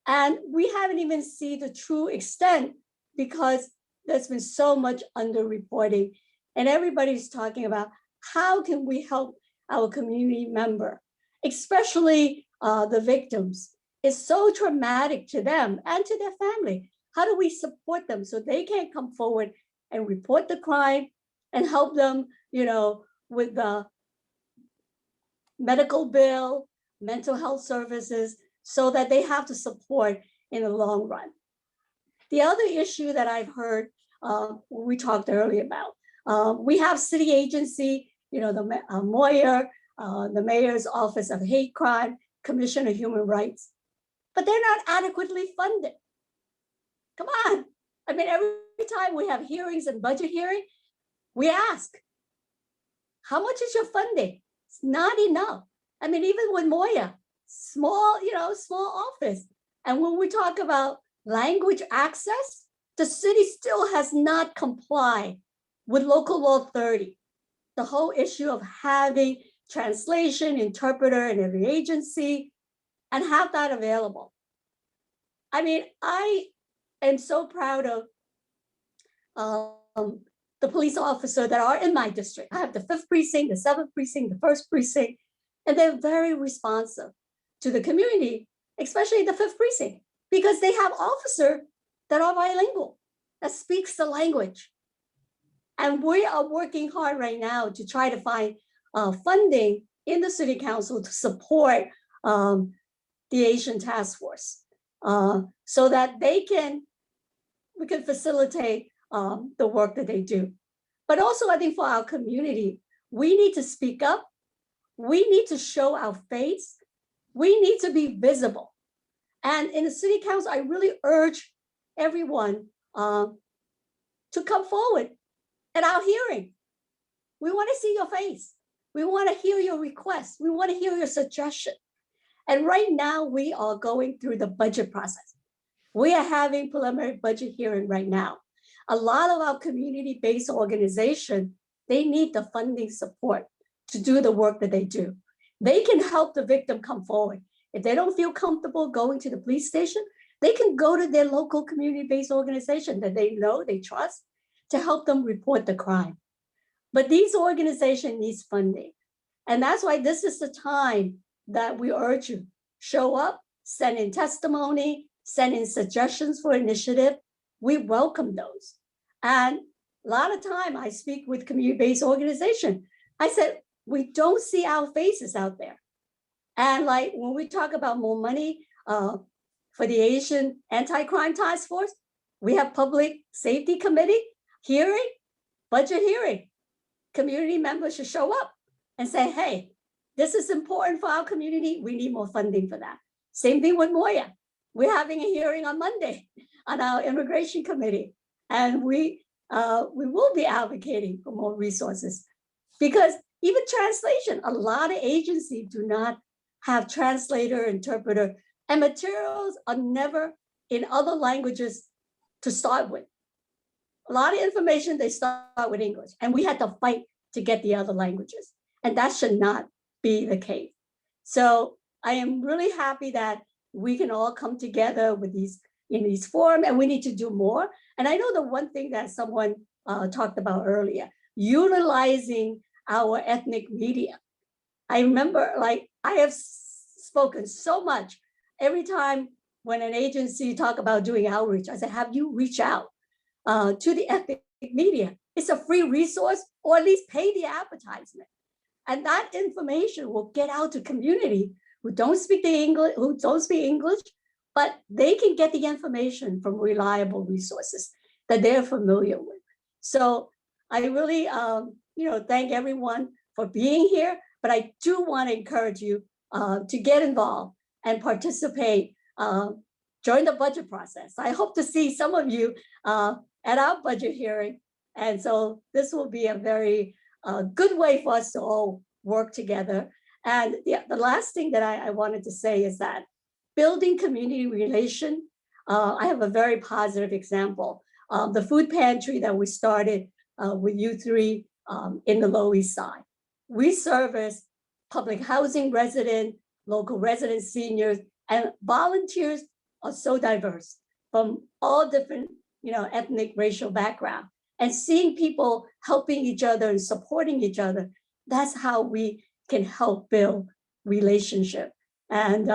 And we haven't even seen the true extent because there's been so much underreporting. And everybody's talking about how can we help our community member, especially the victims. It's so traumatic to them and to their family. How do we support them so they can come forward and report the crime and help them, with the medical bill, mental health services, so that they have the support in the long run. The other issue that I've heard, we talked earlier about, we have city agency, the Moyer, the Mayor's Office of Hate Crime, Commission on Human Rights, but they're not adequately funded. Come on. I mean, every time we have hearings and budget hearing, we ask, how much is your funding? It's not enough. I mean, even with Moya, small office. And when we talk about language access, the city still has not complied with local law 30. The whole issue of having translation, interpreter in every agency, and have that available. I mean, I am so proud of the police officers that are in my district. I have the 5th precinct, the 7th precinct, the 1st precinct, and they're very responsive to the community, especially the 5th precinct, because they have officers that are bilingual, that speaks the language. And we are working hard right now to try to find funding in the city council to support the Asian task force so that we can facilitate the work that they do. But also, I think for our community, we need to speak up. We need to show our face. We need to be visible. And in the city council, I really urge everyone to come forward at our hearing. We want to see your face. We want to hear your requests. We want to hear your suggestion. And right now we are going through the budget process. We are having preliminary budget hearing right now. A lot of our community-based organizations, they need the funding support to do the work that they do. They can help the victim come forward. If they don't feel comfortable going to the police station, they can go to their local community-based organization that they know, they trust, to help them report the crime. But these organizations need funding. And that's why this is the time that we urge you, show up, send in testimony, send in suggestions for initiative. We welcome those. And a lot of time I speak with community-based organizations. I said, we don't see our faces out there. And like when we talk about more money for the Asian Anti-Crime Task Force, we have Public Safety Committee hearing, budget hearing. Community members should show up and say, hey, this is important for our community. We need more funding for that. Same thing with Moya. We're having a hearing on Monday on our immigration committee. And we will be advocating for more resources because even translation, a lot of agencies do not have translator, interpreter, and materials are never in other languages to start with. A lot of information, they start with English, and we had to fight to get the other languages. And that should not be the case. So I am really happy that we can all come together with these in these forums, and we need to do more. And I know the one thing that someone talked about earlier, utilizing our ethnic media. I remember, like, I have spoken so much every time when an agency talk about doing outreach, I said, have you reach out to the ethnic media? It's a free resource, or at least pay the advertisement. And that information will get out to community who don't speak English, but they can get the information from reliable resources that they're familiar with. So I really, thank everyone for being here, but I do want to encourage you to get involved and participate during the budget process. I hope to see some of you at our budget hearing. And so this will be a very good way for us to all work together. And the last thing that I wanted to say is that building community relation, I have a very positive example. The food pantry that we started with U3 in the Lower East Side. We service public housing residents, local residents, seniors, and volunteers are so diverse from all different, ethnic, racial background. And seeing people helping each other and supporting each other, that's how we can help build relationship. And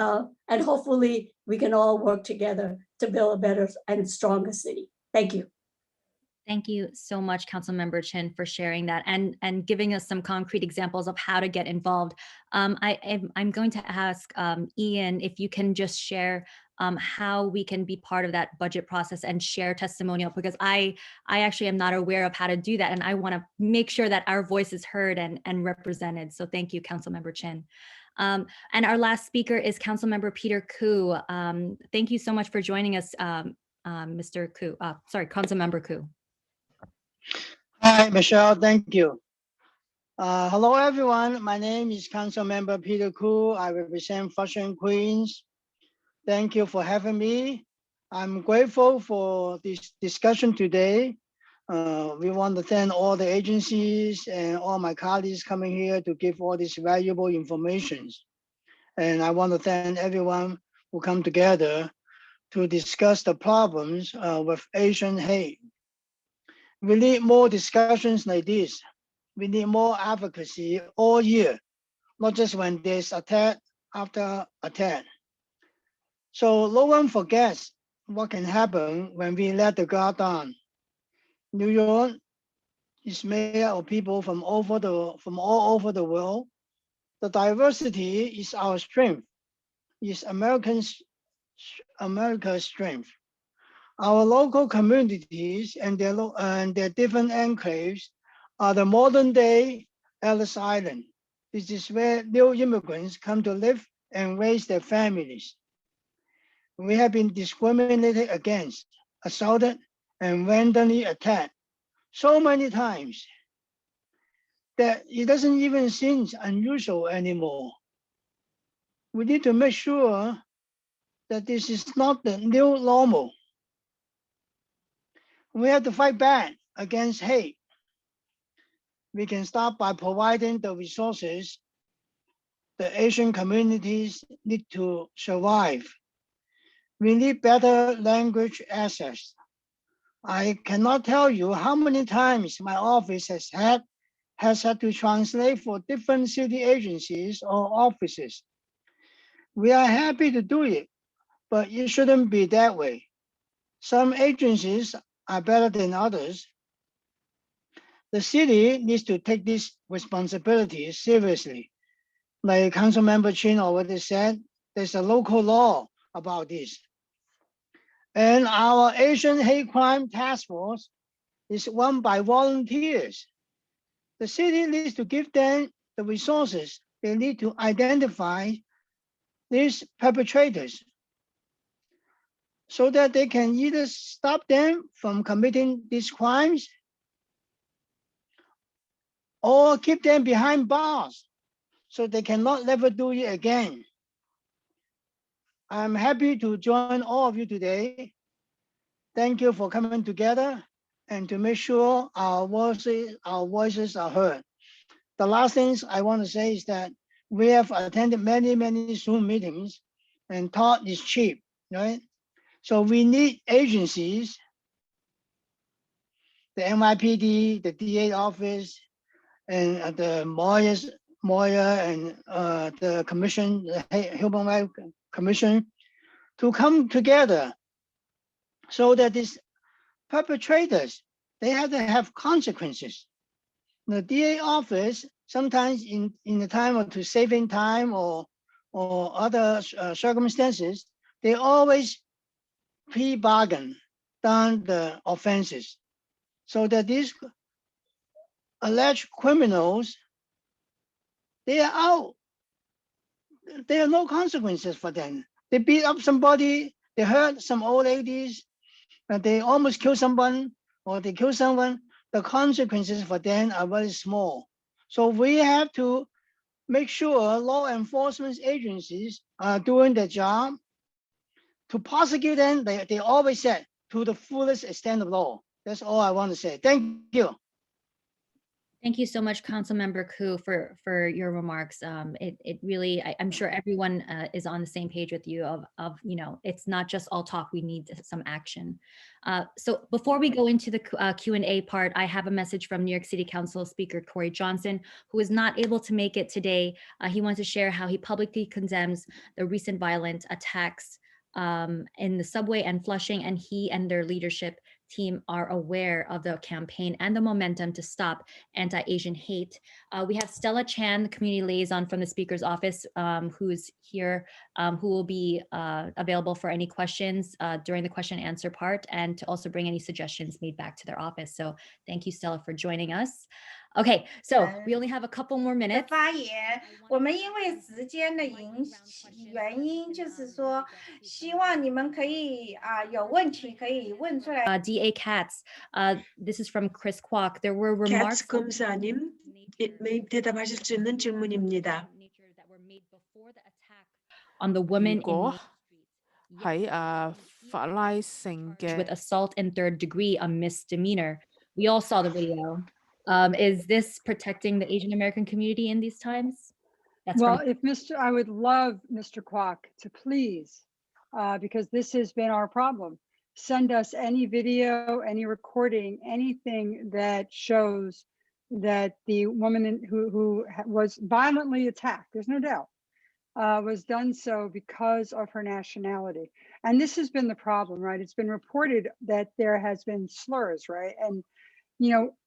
hopefully we can all work together to build a better and stronger city. Thank you. Thank you so much, Councilmember Chin, for sharing that and giving us some concrete examples of how to get involved. I'm going to ask Ian if you can just share how we can be part of that budget process and share testimonial, because I actually am not aware of how to do that, and I want to make sure that our voice is heard and represented. So thank you, Councilmember Chin. And our last speaker is Councilmember Peter Coo. Thank you so much for joining us, Mr. Coo. Councilmember Coo. Hi, Michelle. Thank you. Hello, everyone. My name is Councilmember Peter Coo. I represent Flushing, Queens. Thank you for having me. I'm grateful for this discussion today. We want to thank all the agencies and all my colleagues coming here to give all this valuable information. And I want to thank everyone who come together to discuss the problems with Asian hate. We need more discussions like this. We need more advocacy all year, not just when there's attack after attack. So no one forgets what can happen when we let the guard down. New York is made of people from all over the world. The diversity is our strength, is America's strength. Our local communities and their different enclaves are the modern day Ellis Island. This is where new immigrants come to live and raise their families. We have been discriminated against, assaulted, and randomly attacked so many times that it doesn't even seem unusual anymore. We need to make sure that this is not the new normal. We have to fight back against hate. We can start by providing the resources the Asian communities need to survive. We need better language access. I cannot tell you how many times my office has had to translate for different city agencies or offices. We are happy to do it, but it shouldn't be that way. Some agencies are better than others. The city needs to take this responsibility seriously. Like Councilmember Chin already said, there's a local law about this. And our Asian Hate Crime Task Force is run by volunteers. The city needs to give them the resources they need to identify these perpetrators so that they can either stop them from committing these crimes or keep them behind bars so they cannot never do it again. I'm happy to join all of you today. Thank you for coming together and to make sure our voices are heard. The last things I want to say is that we have attended many Zoom meetings and talk is cheap, right? So we need agencies, the NYPD, the DA office, and the Moya and the commission, the Human Rights Commission, to come together so that these perpetrators, they have to have consequences. The DA office, sometimes in the time of to saving time or other circumstances, they always pre-bargain down the offenses so that these alleged criminals, they are out. There are no consequences for them. They beat up somebody, they hurt some old ladies, they almost kill someone, or they kill someone. The consequences for them are very small. So we have to make sure law enforcement agencies are doing their job. To prosecute them, they always said, to the fullest extent of law. That's all I want to say. Thank you. Thank you so much, Councilmember Coo, for your remarks. It really, I'm sure everyone is on the same page with you of it's not just all talk, we need some action. So before we go into the Q&A part, I have a message from New York City Council Speaker Corey Johnson, who is not able to make it today. He wants to share how he publicly condemns the recent violent attacks in the subway and Flushing, and he and their leadership team are aware of the campaign and the momentum to stop anti-Asian hate. We have Stella Chan, the community liaison from the Speaker's office, who's here, who will be available for any questions during the question and answer part, and to also bring any suggestions made back to their office. So thank you, Stella, for joining us. Okay, so we only have a couple more minutes. 发言，我们因为时间的原因，就是说，希望你们可以有问题可以问出来。DA Katz, this is from Chris Kwok. There were remarks. Katz 검사님, 대답하실 수 있는 질문입니다. On the woman 如果喺法拉盛嘅 with assault in third degree, a misdemeanor. We all saw the video. Is this protecting the Asian American community in these times? That's well, I would love Mr. Kwok to please, because this has been our problem. Send us any video, any recording, anything that shows that the woman who was violently attacked, there's no doubt, was done so because of her nationality. And this has been the problem, right? It's been reported that there has been slurs, right? And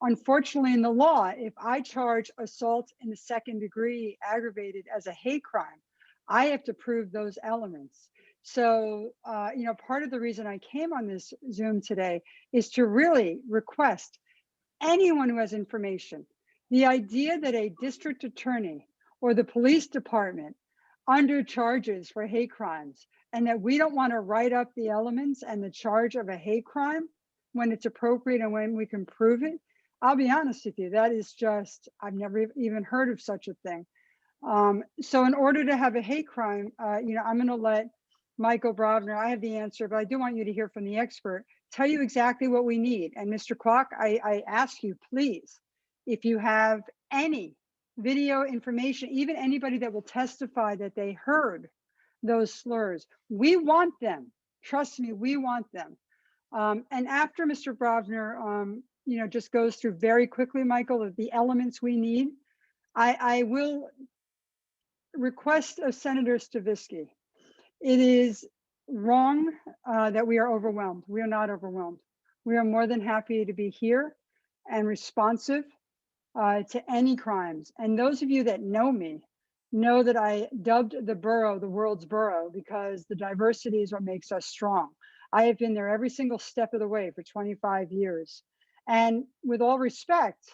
unfortunately in the law, if I charge assault in the second degree aggravated as a hate crime, I have to prove those elements. So, part of the reason I came on this Zoom today is to really request anyone who has information, the idea that a district attorney or the police department under charges for hate crimes, and that we don't want to write up the elements and the charge of a hate crime when it's appropriate and when we can prove it. I'll be honest with you, that is just, I've never even heard of such a thing. So in order to have a hate crime, I'm going to let Michael Vrovner, I have the answer, but I do want you to hear from the expert, tell you exactly what we need. And Mr. Kwok, I ask you, please, if you have any video information, even anybody that will testify that they heard those slurs, we want them. Trust me, we want them. And after Mr. Vrovner, you know, just goes through very quickly, Michael, of the elements we need, I will request of Senator Stavisky. It is wrong that we are overwhelmed. We are not overwhelmed. We are more than happy to be here and responsive to any crimes. And those of you that know me know that I dubbed the borough the world's borough because the diversity is what makes us strong. I have been there every single step of the way for 25 years. And with all respect,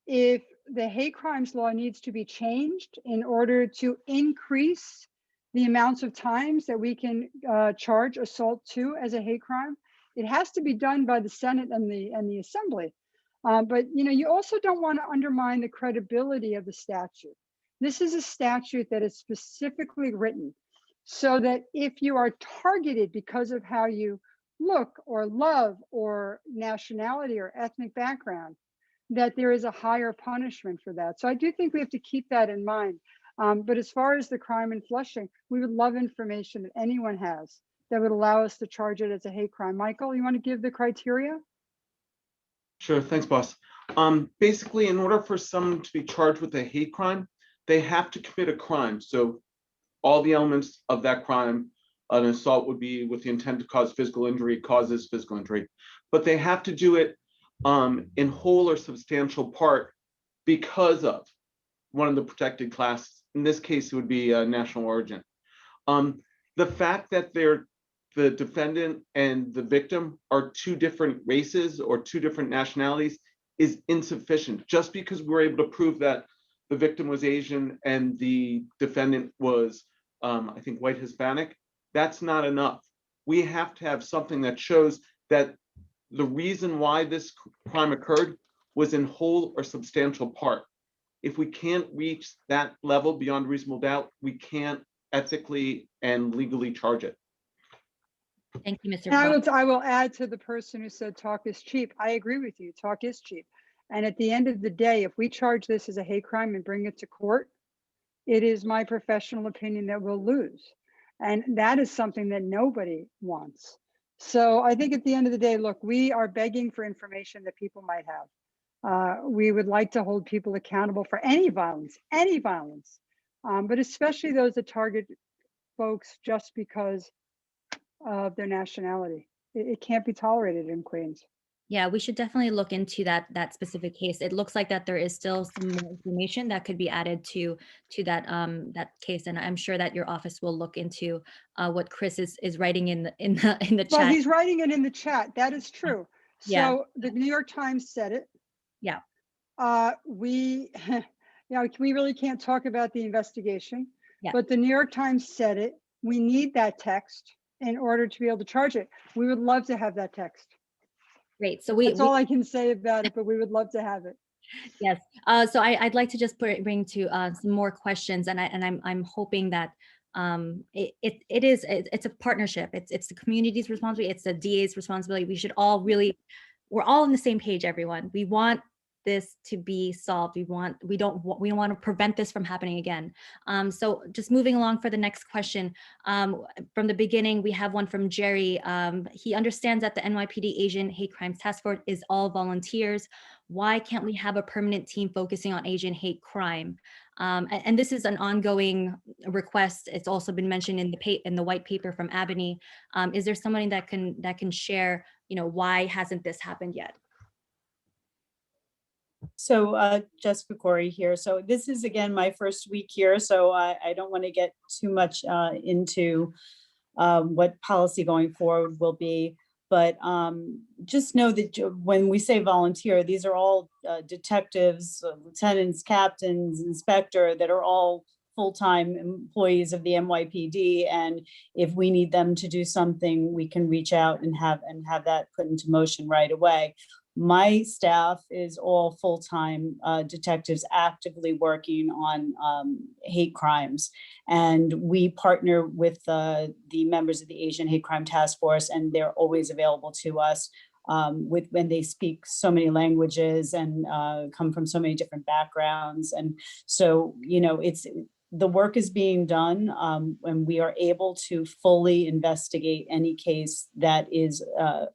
if the hate crimes law needs to be changed in order to increase the amounts of times that we can charge assault 2 as a hate crime, it has to be done by the Senate and the Assembly. But you know, you also don't want to undermine the credibility of the statute. This is a statute that is specifically written so that if you are targeted because of how you look or love or nationality or ethnic background, that there is a higher punishment for that. So I do think we have to keep that in mind. But as far as the crime in Flushing, we would love information that anyone has that would allow us to charge it as a hate crime. Michael, you want to give the criteria? Sure, thanks, boss. Basically, in order for someone to be charged with a hate crime, they have to commit a crime. So all the elements of that crime, an assault would be with the intent to cause physical injury, causes physical injury, but they have to do it in whole or substantial part because of one of the protected classes. In this case, it would be national origin. The fact that the defendant and the victim are two different races or two different nationalities is insufficient. Just because we're able to prove that the victim was Asian and the defendant was, I think, white Hispanic, that's not enough. We have to have something that shows that the reason why this crime occurred was in whole or substantial part. If we can't reach that level beyond reasonable doubt, we can't ethically and legally charge it. Thank you, Mr. I will add to the person who said talk is cheap. I agree with you, talk is cheap. And at the end of the day, if we charge this as a hate crime and bring it to court, it is my professional opinion that we'll lose. And that is something that nobody wants. So I think at the end of the day, look, we are begging for information that people might have. We would like to hold people accountable for any violence, but especially those that target folks just because of their nationality. It can't be tolerated in Queens. Yeah, we should definitely look into that specific case. It looks like that there is still some more information that could be added to that case, and I'm sure that your office will look into what Chris is writing in the chat. Well, he's writing it in the chat. That is true. Yeah. So the New York Times said it. Yeah. We really can't talk about the investigation, yeah. But the New York Times said it. We need that text in order to be able to charge it. We would love to have that text. Great. So that's all I can say about it, but we would love to have it. Yes. So I'd like to just bring to some more questions, and I'm hoping that it's a partnership. It's the community's responsibility. It's the DA's responsibility. We should all we're all on the same page, everyone. We want this to be solved. We don't want to prevent this from happening again. So just moving along for the next question. From the beginning, we have one from Jerry. He understands that the NYPD Asian Hate Crimes Task Force is all volunteers. Why can't we have a permanent team focusing on Asian hate crime? And this is an ongoing request. It's also been mentioned in the white paper from Abney. Is there somebody that can share, why hasn't this happened yet? So Jessica Corey here. So this is, again, my first week here, so I don't want to get too much into what policy going forward will be. But just know that when we say volunteer, these are all detectives, lieutenants, captains, inspector that are all full-time employees of the NYPD. And if we need them to do something, we can reach out and have that put into motion right away. My staff is all full-time detectives actively working on hate crimes. And we partner with the members of the Asian Hate Crime Task Force, and they're always available to us when they speak so many languages and come from so many different backgrounds. And so, you know, the work is being done, and we are able to fully investigate any case that is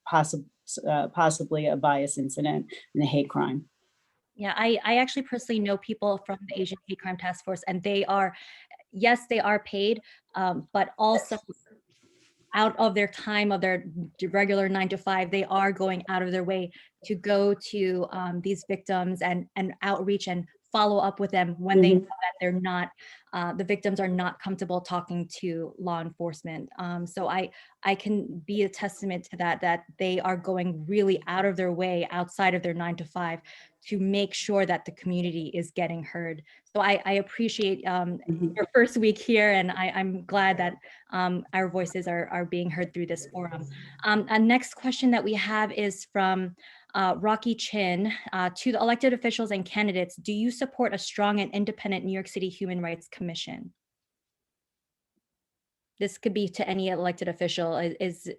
possibly a bias incident and a hate crime. Yeah, I actually personally know people from the Asian Hate Crime Task Force, and they are, yes, they are paid, but also out of their time of their regular 9 to 5, they are going out of their way to go to these victims and outreach and follow up with them when they know that they're not, the victims are not comfortable talking to law enforcement. So I can be a testament to that they are going really out of their way outside of their 9 to 5 to make sure that the community is getting heard. So I appreciate your first week here, and I'm glad that our voices are being heard through this forum. A next question that we have is from Rocky Chin. To the elected officials and candidates, do you support a strong and independent New York City Human Rights Commission? This could be to any elected official, if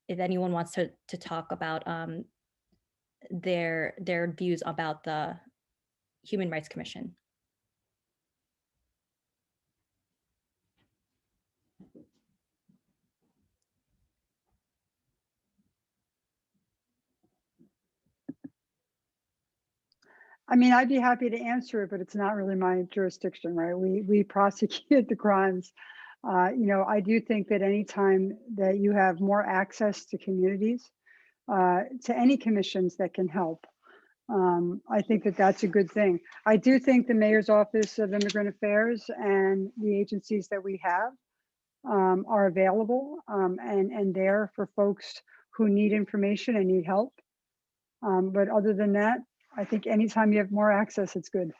anyone wants to talk about their views about the Human Rights Commission. I mean, I'd be happy to answer it, but it's not really my jurisdiction, right? We prosecute the crimes. You know, I do think that anytime that you have more access to communities, to any commissions that can help, I think that that's a good thing. I do think the Mayor's Office of Immigrant Affairs and the agencies that we have are available and there for folks who need information and need help. But other than that, I think anytime you have more access, it's good.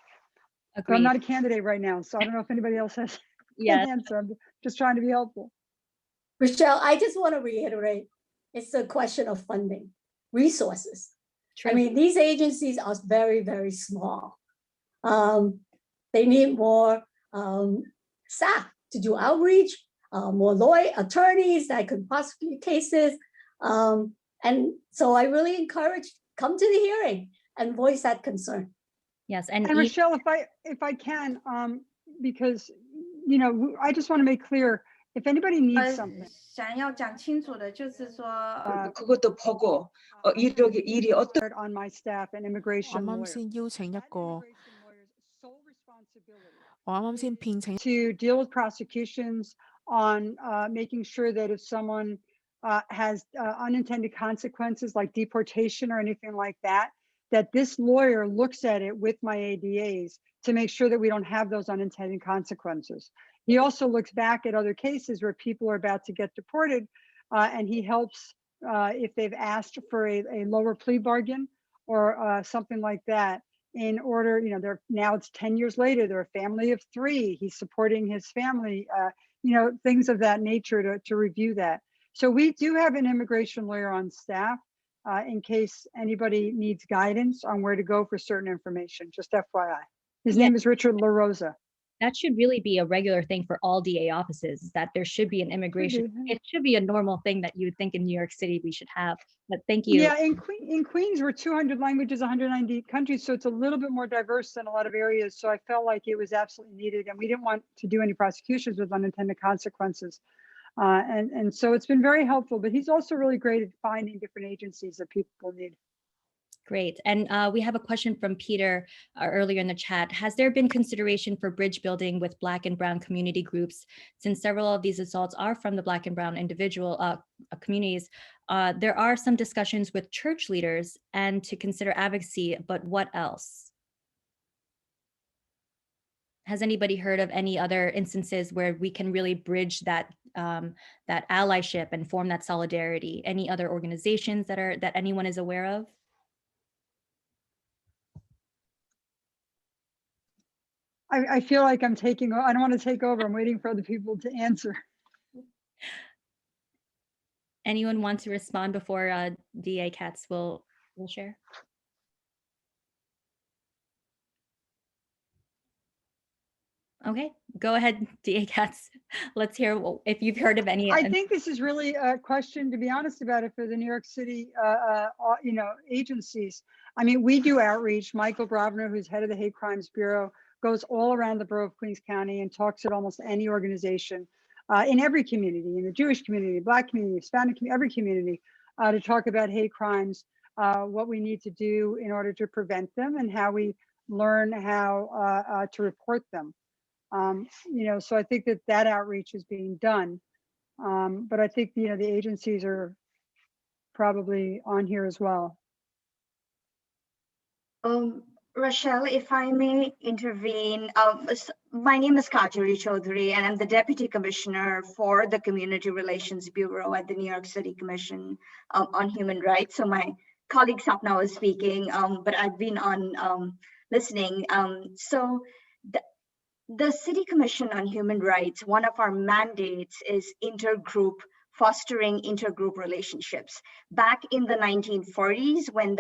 But I'm not a candidate right now, so I don't know if anybody else has an answer. I'm just trying to be helpful. Rochelle, I just want to reiterate, it's a question of funding, resources. True. I mean, these agencies are very, very small. They need more staff to do outreach, more attorneys that could prosecute cases. And so I really encourage, come to the hearing and voice that concern. Yes, and Rochelle, if I can, because, you know, I just want to make clear, if anybody needs something. 想要讲清楚的就是说 그것도 보고 일이 어떤 on my staff and immigration 我啱 lawyer. 先邀請一個，我啱先聘請 to deal with prosecutions on making sure that if someone has unintended consequences like deportation or anything like that, that this lawyer looks at it with my ADAs to make sure that we don't have those unintended consequences. He also looks back at other cases where people are about to get deported, and he helps if they've asked for a lower plea bargain or something like that. In order, you know, now it's 10 years later, they're a family of 3. He's supporting his family, you know, things of that nature to review that. So we do have an immigration lawyer on staff in case anybody needs guidance on where to go for certain information, just FYI. His name is Richard La Rosa. That should really be a regular thing for all DA offices, that there should be an immigration. It should be a normal thing that you would think in New York City we should have. But thank you. Yeah, in Queens, we're 200 languages, 190 countries, so it's a little bit more diverse than a lot of areas. So I felt like it was absolutely needed, and we didn't want to do any prosecutions with unintended consequences. And so it's been very helpful, but he's also really great at finding different agencies that people need. Great. And we have a question from Peter earlier in the chat. Has there been consideration for bridge building with Black and Brown community groups? Since several of these assaults are from the Black and Brown individual communities, there are some discussions with church leaders and to consider advocacy, but what else? Has anybody heard of any other instances where we can really bridge that that allyship and form that solidarity? Any other organizations that anyone is aware of? I feel like I'm taking, I don't want to take over. I'm waiting for other people to answer. Anyone want to respond before DA Katz will We'll share. Okay, go ahead, DA Katz. Let's hear if you've heard of any. I think this is really a question, to be honest about it, for the New York City, agencies. I mean, we do outreach. Michael Vrovner, who's head of the Hate Crimes Bureau, goes all around the borough of Queens County and talks at almost any organization in every community, in the Jewish community, Black community, Hispanic community, every community, to talk about hate crimes, what we need to do in order to prevent them, and how we learn how to report them. So I think that outreach is being done. But I think, the agencies are probably on here as well. Rochelle, if I may intervene, my name is Katuri Chaudhary, and I'm the Deputy Commissioner for the Community Relations Bureau at the New York City Commission on Human Rights. So my colleague Sapna was speaking, but I've been on listening. The City Commission on Human Rights, one of our mandates is fostering intergroup relationships. Back in the 1940s, when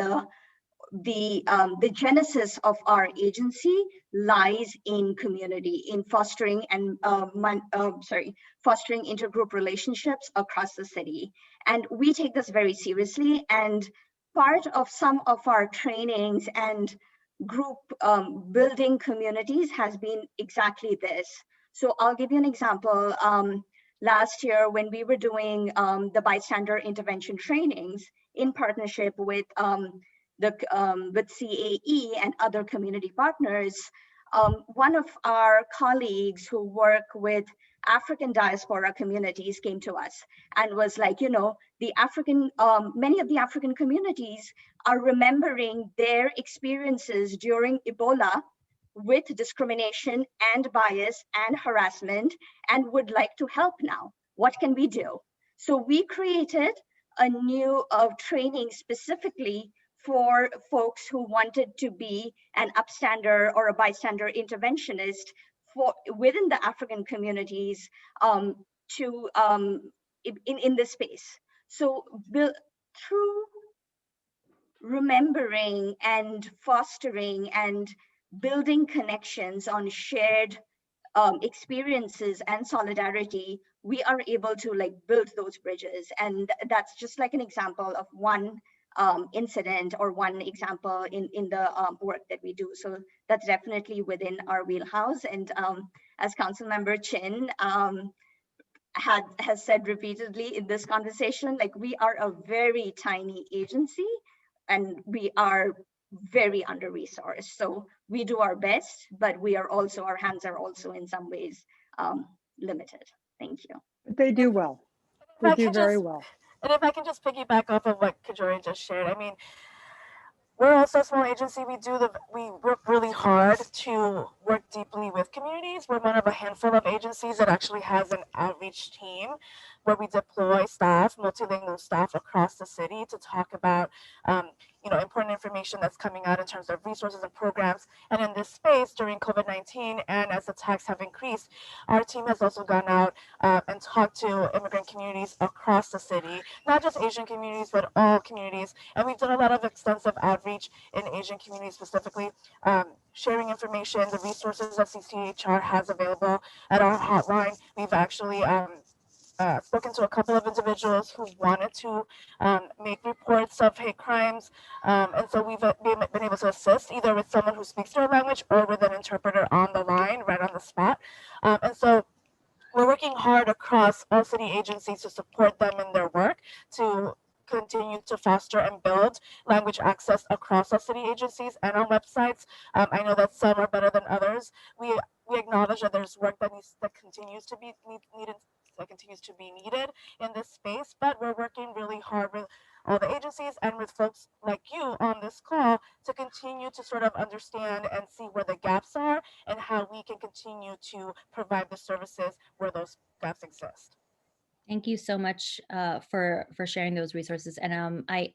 the genesis of our agency lies in community, in fostering fostering intergroup relationships across the city. And we take this very seriously, and part of some of our trainings and group building communities has been exactly this. So I'll give you an example. Last year, when we were doing the bystander intervention trainings in partnership with CAE and other community partners, one of our colleagues who work with African diaspora communities came to us and was like, many of the African communities are remembering their experiences during Ebola with discrimination and bias and harassment, and would like to help now. What can we do? So we created a new training specifically for folks who wanted to be an upstander or a bystander interventionist within the African communities in this space. So through remembering and fostering and building connections on shared experiences and solidarity, we are able to build those bridges. And that's just like an example of one incident or one example in the work that we do. So that's definitely within our wheelhouse. And as Councilmember Chin has said repeatedly in this conversation, we are a very tiny agency and we are very under-resourced. So we do our best, but our hands are also in some ways limited. Thank you. But they do well. They do very well. And if I can just piggyback off of what Kajori just shared, I mean, we're also a small agency. We work really hard to work deeply with communities. We're one of a handful of agencies that actually has an outreach team where we deploy staff, multilingual staff across the city to talk about important information that's coming out in terms of resources and programs. And in this space during COVID-19 and as attacks have increased, our team has also gone out and talked to immigrant communities across the city, not just Asian communities, but all communities. And we've done a lot of extensive outreach in Asian communities specifically, sharing information, the resources that CCHR has available at our hotline. We've actually spoken to a couple of individuals who wanted to make reports of hate crimes. And so we've been able to assist either with someone who speaks their language or with an interpreter on the line, right on the spot. And so we're working hard across all city agencies to support them in their work to continue to foster and build language access across our city agencies and our websites. I know that some are better than others. We acknowledge that there's work that continues to be needed in this space, but we're working really hard with all the agencies and with folks like you on this call to continue to sort of understand and see where the gaps are and how we can continue to provide the services where those gaps exist. Thank you so much for sharing those resources. And I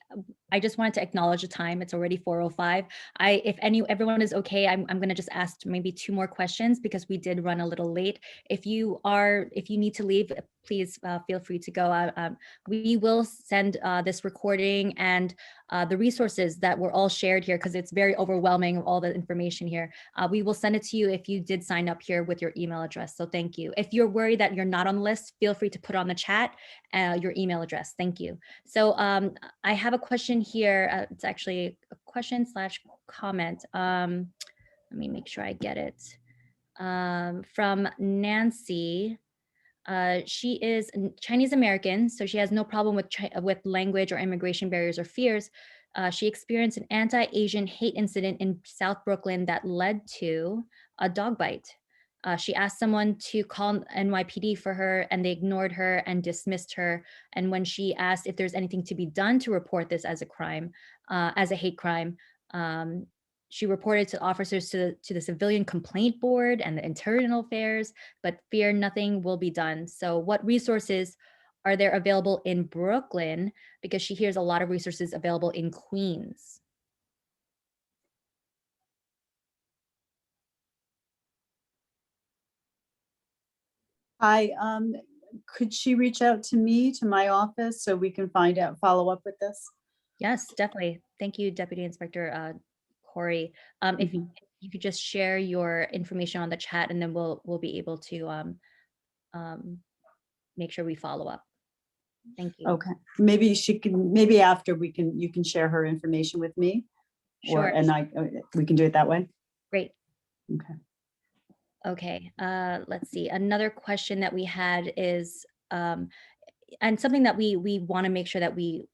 just wanted to acknowledge the time. It's already 4:05. If everyone is okay, I'm going to just ask maybe 2 more questions because we did run a little late. If you need to leave, please feel free to go. We will send this recording and the resources that were all shared here, because it's very overwhelming, all the information here. We will send it to you if you did sign up here with your email address. So thank you. If you're worried that you're not on the list, feel free to put on the chat your email address. Thank you. So I have a question here. It's actually a question / comment. Let me make sure I get it. From Nancy. She is Chinese American, so she has no problem with language or immigration barriers or fears. She experienced an anti-Asian hate incident in South Brooklyn that led to a dog bite. She asked someone to call NYPD for her, and they ignored her and dismissed her. And when she asked if there's anything to be done to report this as a crime, as a hate crime, she reported to officers to the Civilian Complaint Board and the Internal Affairs, but fear nothing will be done. So what resources are there available in Brooklyn? Because she hears a lot of resources available in Queens. Hi, could she reach out to me, to my office, so we can follow up with this? Yes, definitely. Thank you, Deputy Inspector Corey. If you could just share your information on the chat, and then we'll be able to make sure we follow up. Thank you. Okay, maybe after you can share her information with me. Sure. We can do it that way. Great. Okay. Okay, let's see. Another question that we had is, and something that we want to make sure that we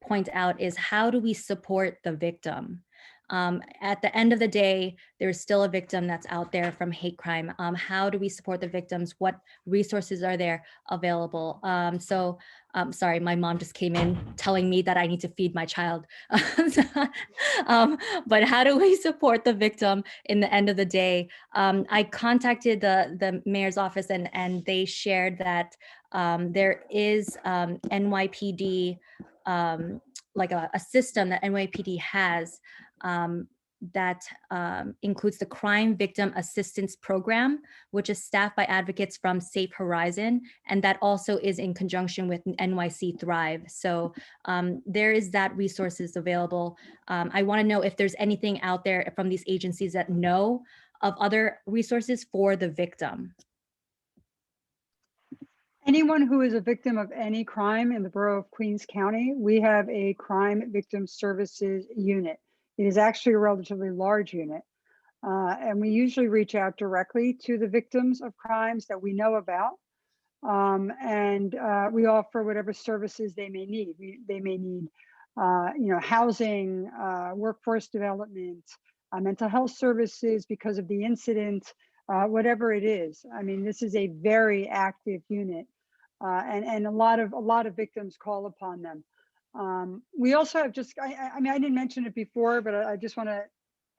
point out is, how do we support the victim? At the end of the day, there's still a victim that's out there from hate crime. How do we support the victims? What resources are there available? Sorry, my mom just came in telling me that I need to feed my child. But how do we support the victim in the end of the day? I contacted the mayor's office, and they shared that there is NYPD, like a system that NYPD has that includes the Crime Victim Assistance Program, which is staffed by advocates from Safe Horizon, and that also is in conjunction with NYC Thrive. So there is that resources available. I want to know if there's anything out there from these agencies that know of other resources for the victim. Anyone who is a victim of any crime in the borough of Queens County, we have a crime victim services unit. It is actually a relatively large unit. And we usually reach out directly to the victims of crimes that we know about. And we offer whatever services they may need. They may need housing, workforce development, mental health services because of the incident, whatever it is. I mean, this is a very active unit. And a lot of victims call upon them. We also have I mean, I didn't mention it before, but I just want to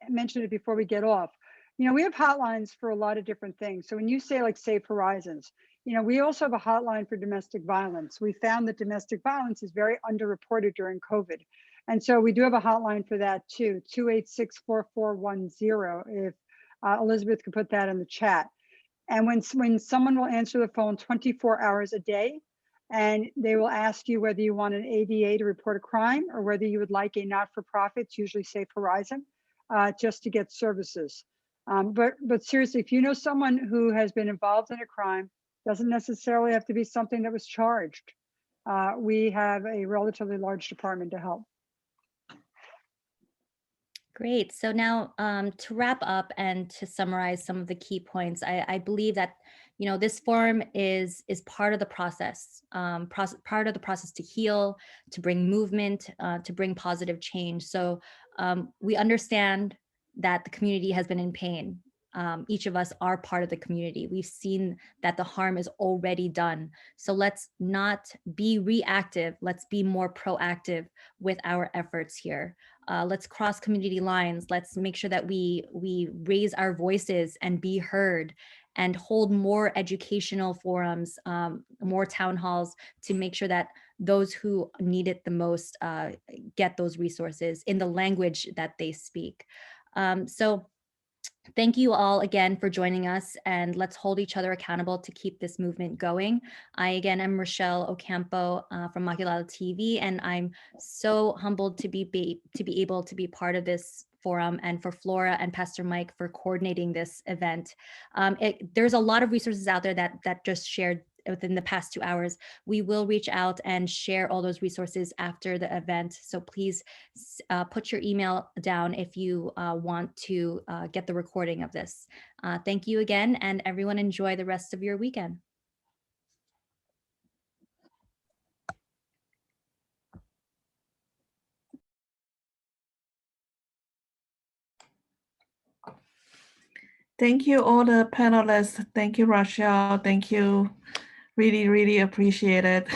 mention it before we get off. We have hotlines for a lot of different things. So when you say like Safe Horizons, we also have a hotline for domestic violence. We found that domestic violence is very underreported during COVID. And so we do have a hotline for that too, 286-4410, if Elizabeth could put that in the chat. And when someone will answer the phone 24 hours a day, and they will ask you whether you want an ADA to report a crime or whether you would like a not-for-profit, usually Safe Horizon, just to get services. But seriously, if you know someone who has been involved in a crime, doesn't necessarily have to be something that was charged. We have a relatively large department to help. Great. So now to wrap up and to summarize some of the key points, I believe that this forum is part of the process, part of the process to heal, to bring movement, to bring positive change. So we understand that the community has been in pain. Each of us are part of the community. We've seen that the harm is already done. So let's not be reactive. Let's be more proactive with our efforts here. Let's cross community lines. Let's make sure that we raise our voices and be heard, and hold more educational forums, more town halls, to make sure that those who need it the most get those resources in the language that they speak. So Thank you all again for joining us, and let's hold each other accountable to keep this movement going. I again am Rochelle Ocampo from Makilala TV, and I'm so humbled to be able to be part of this forum, and for Flora and Pastor Mike for coordinating this event. There's a lot of resources out there that just shared within the past 2 hours. We will reach out and share all those resources after the event. So please put your email down if you want to get the recording of this. Thank you again, and everyone enjoy the rest of your weekend. Thank you, all the panelists. Thank you, Rochelle. Thank you. Really, really appreciate it.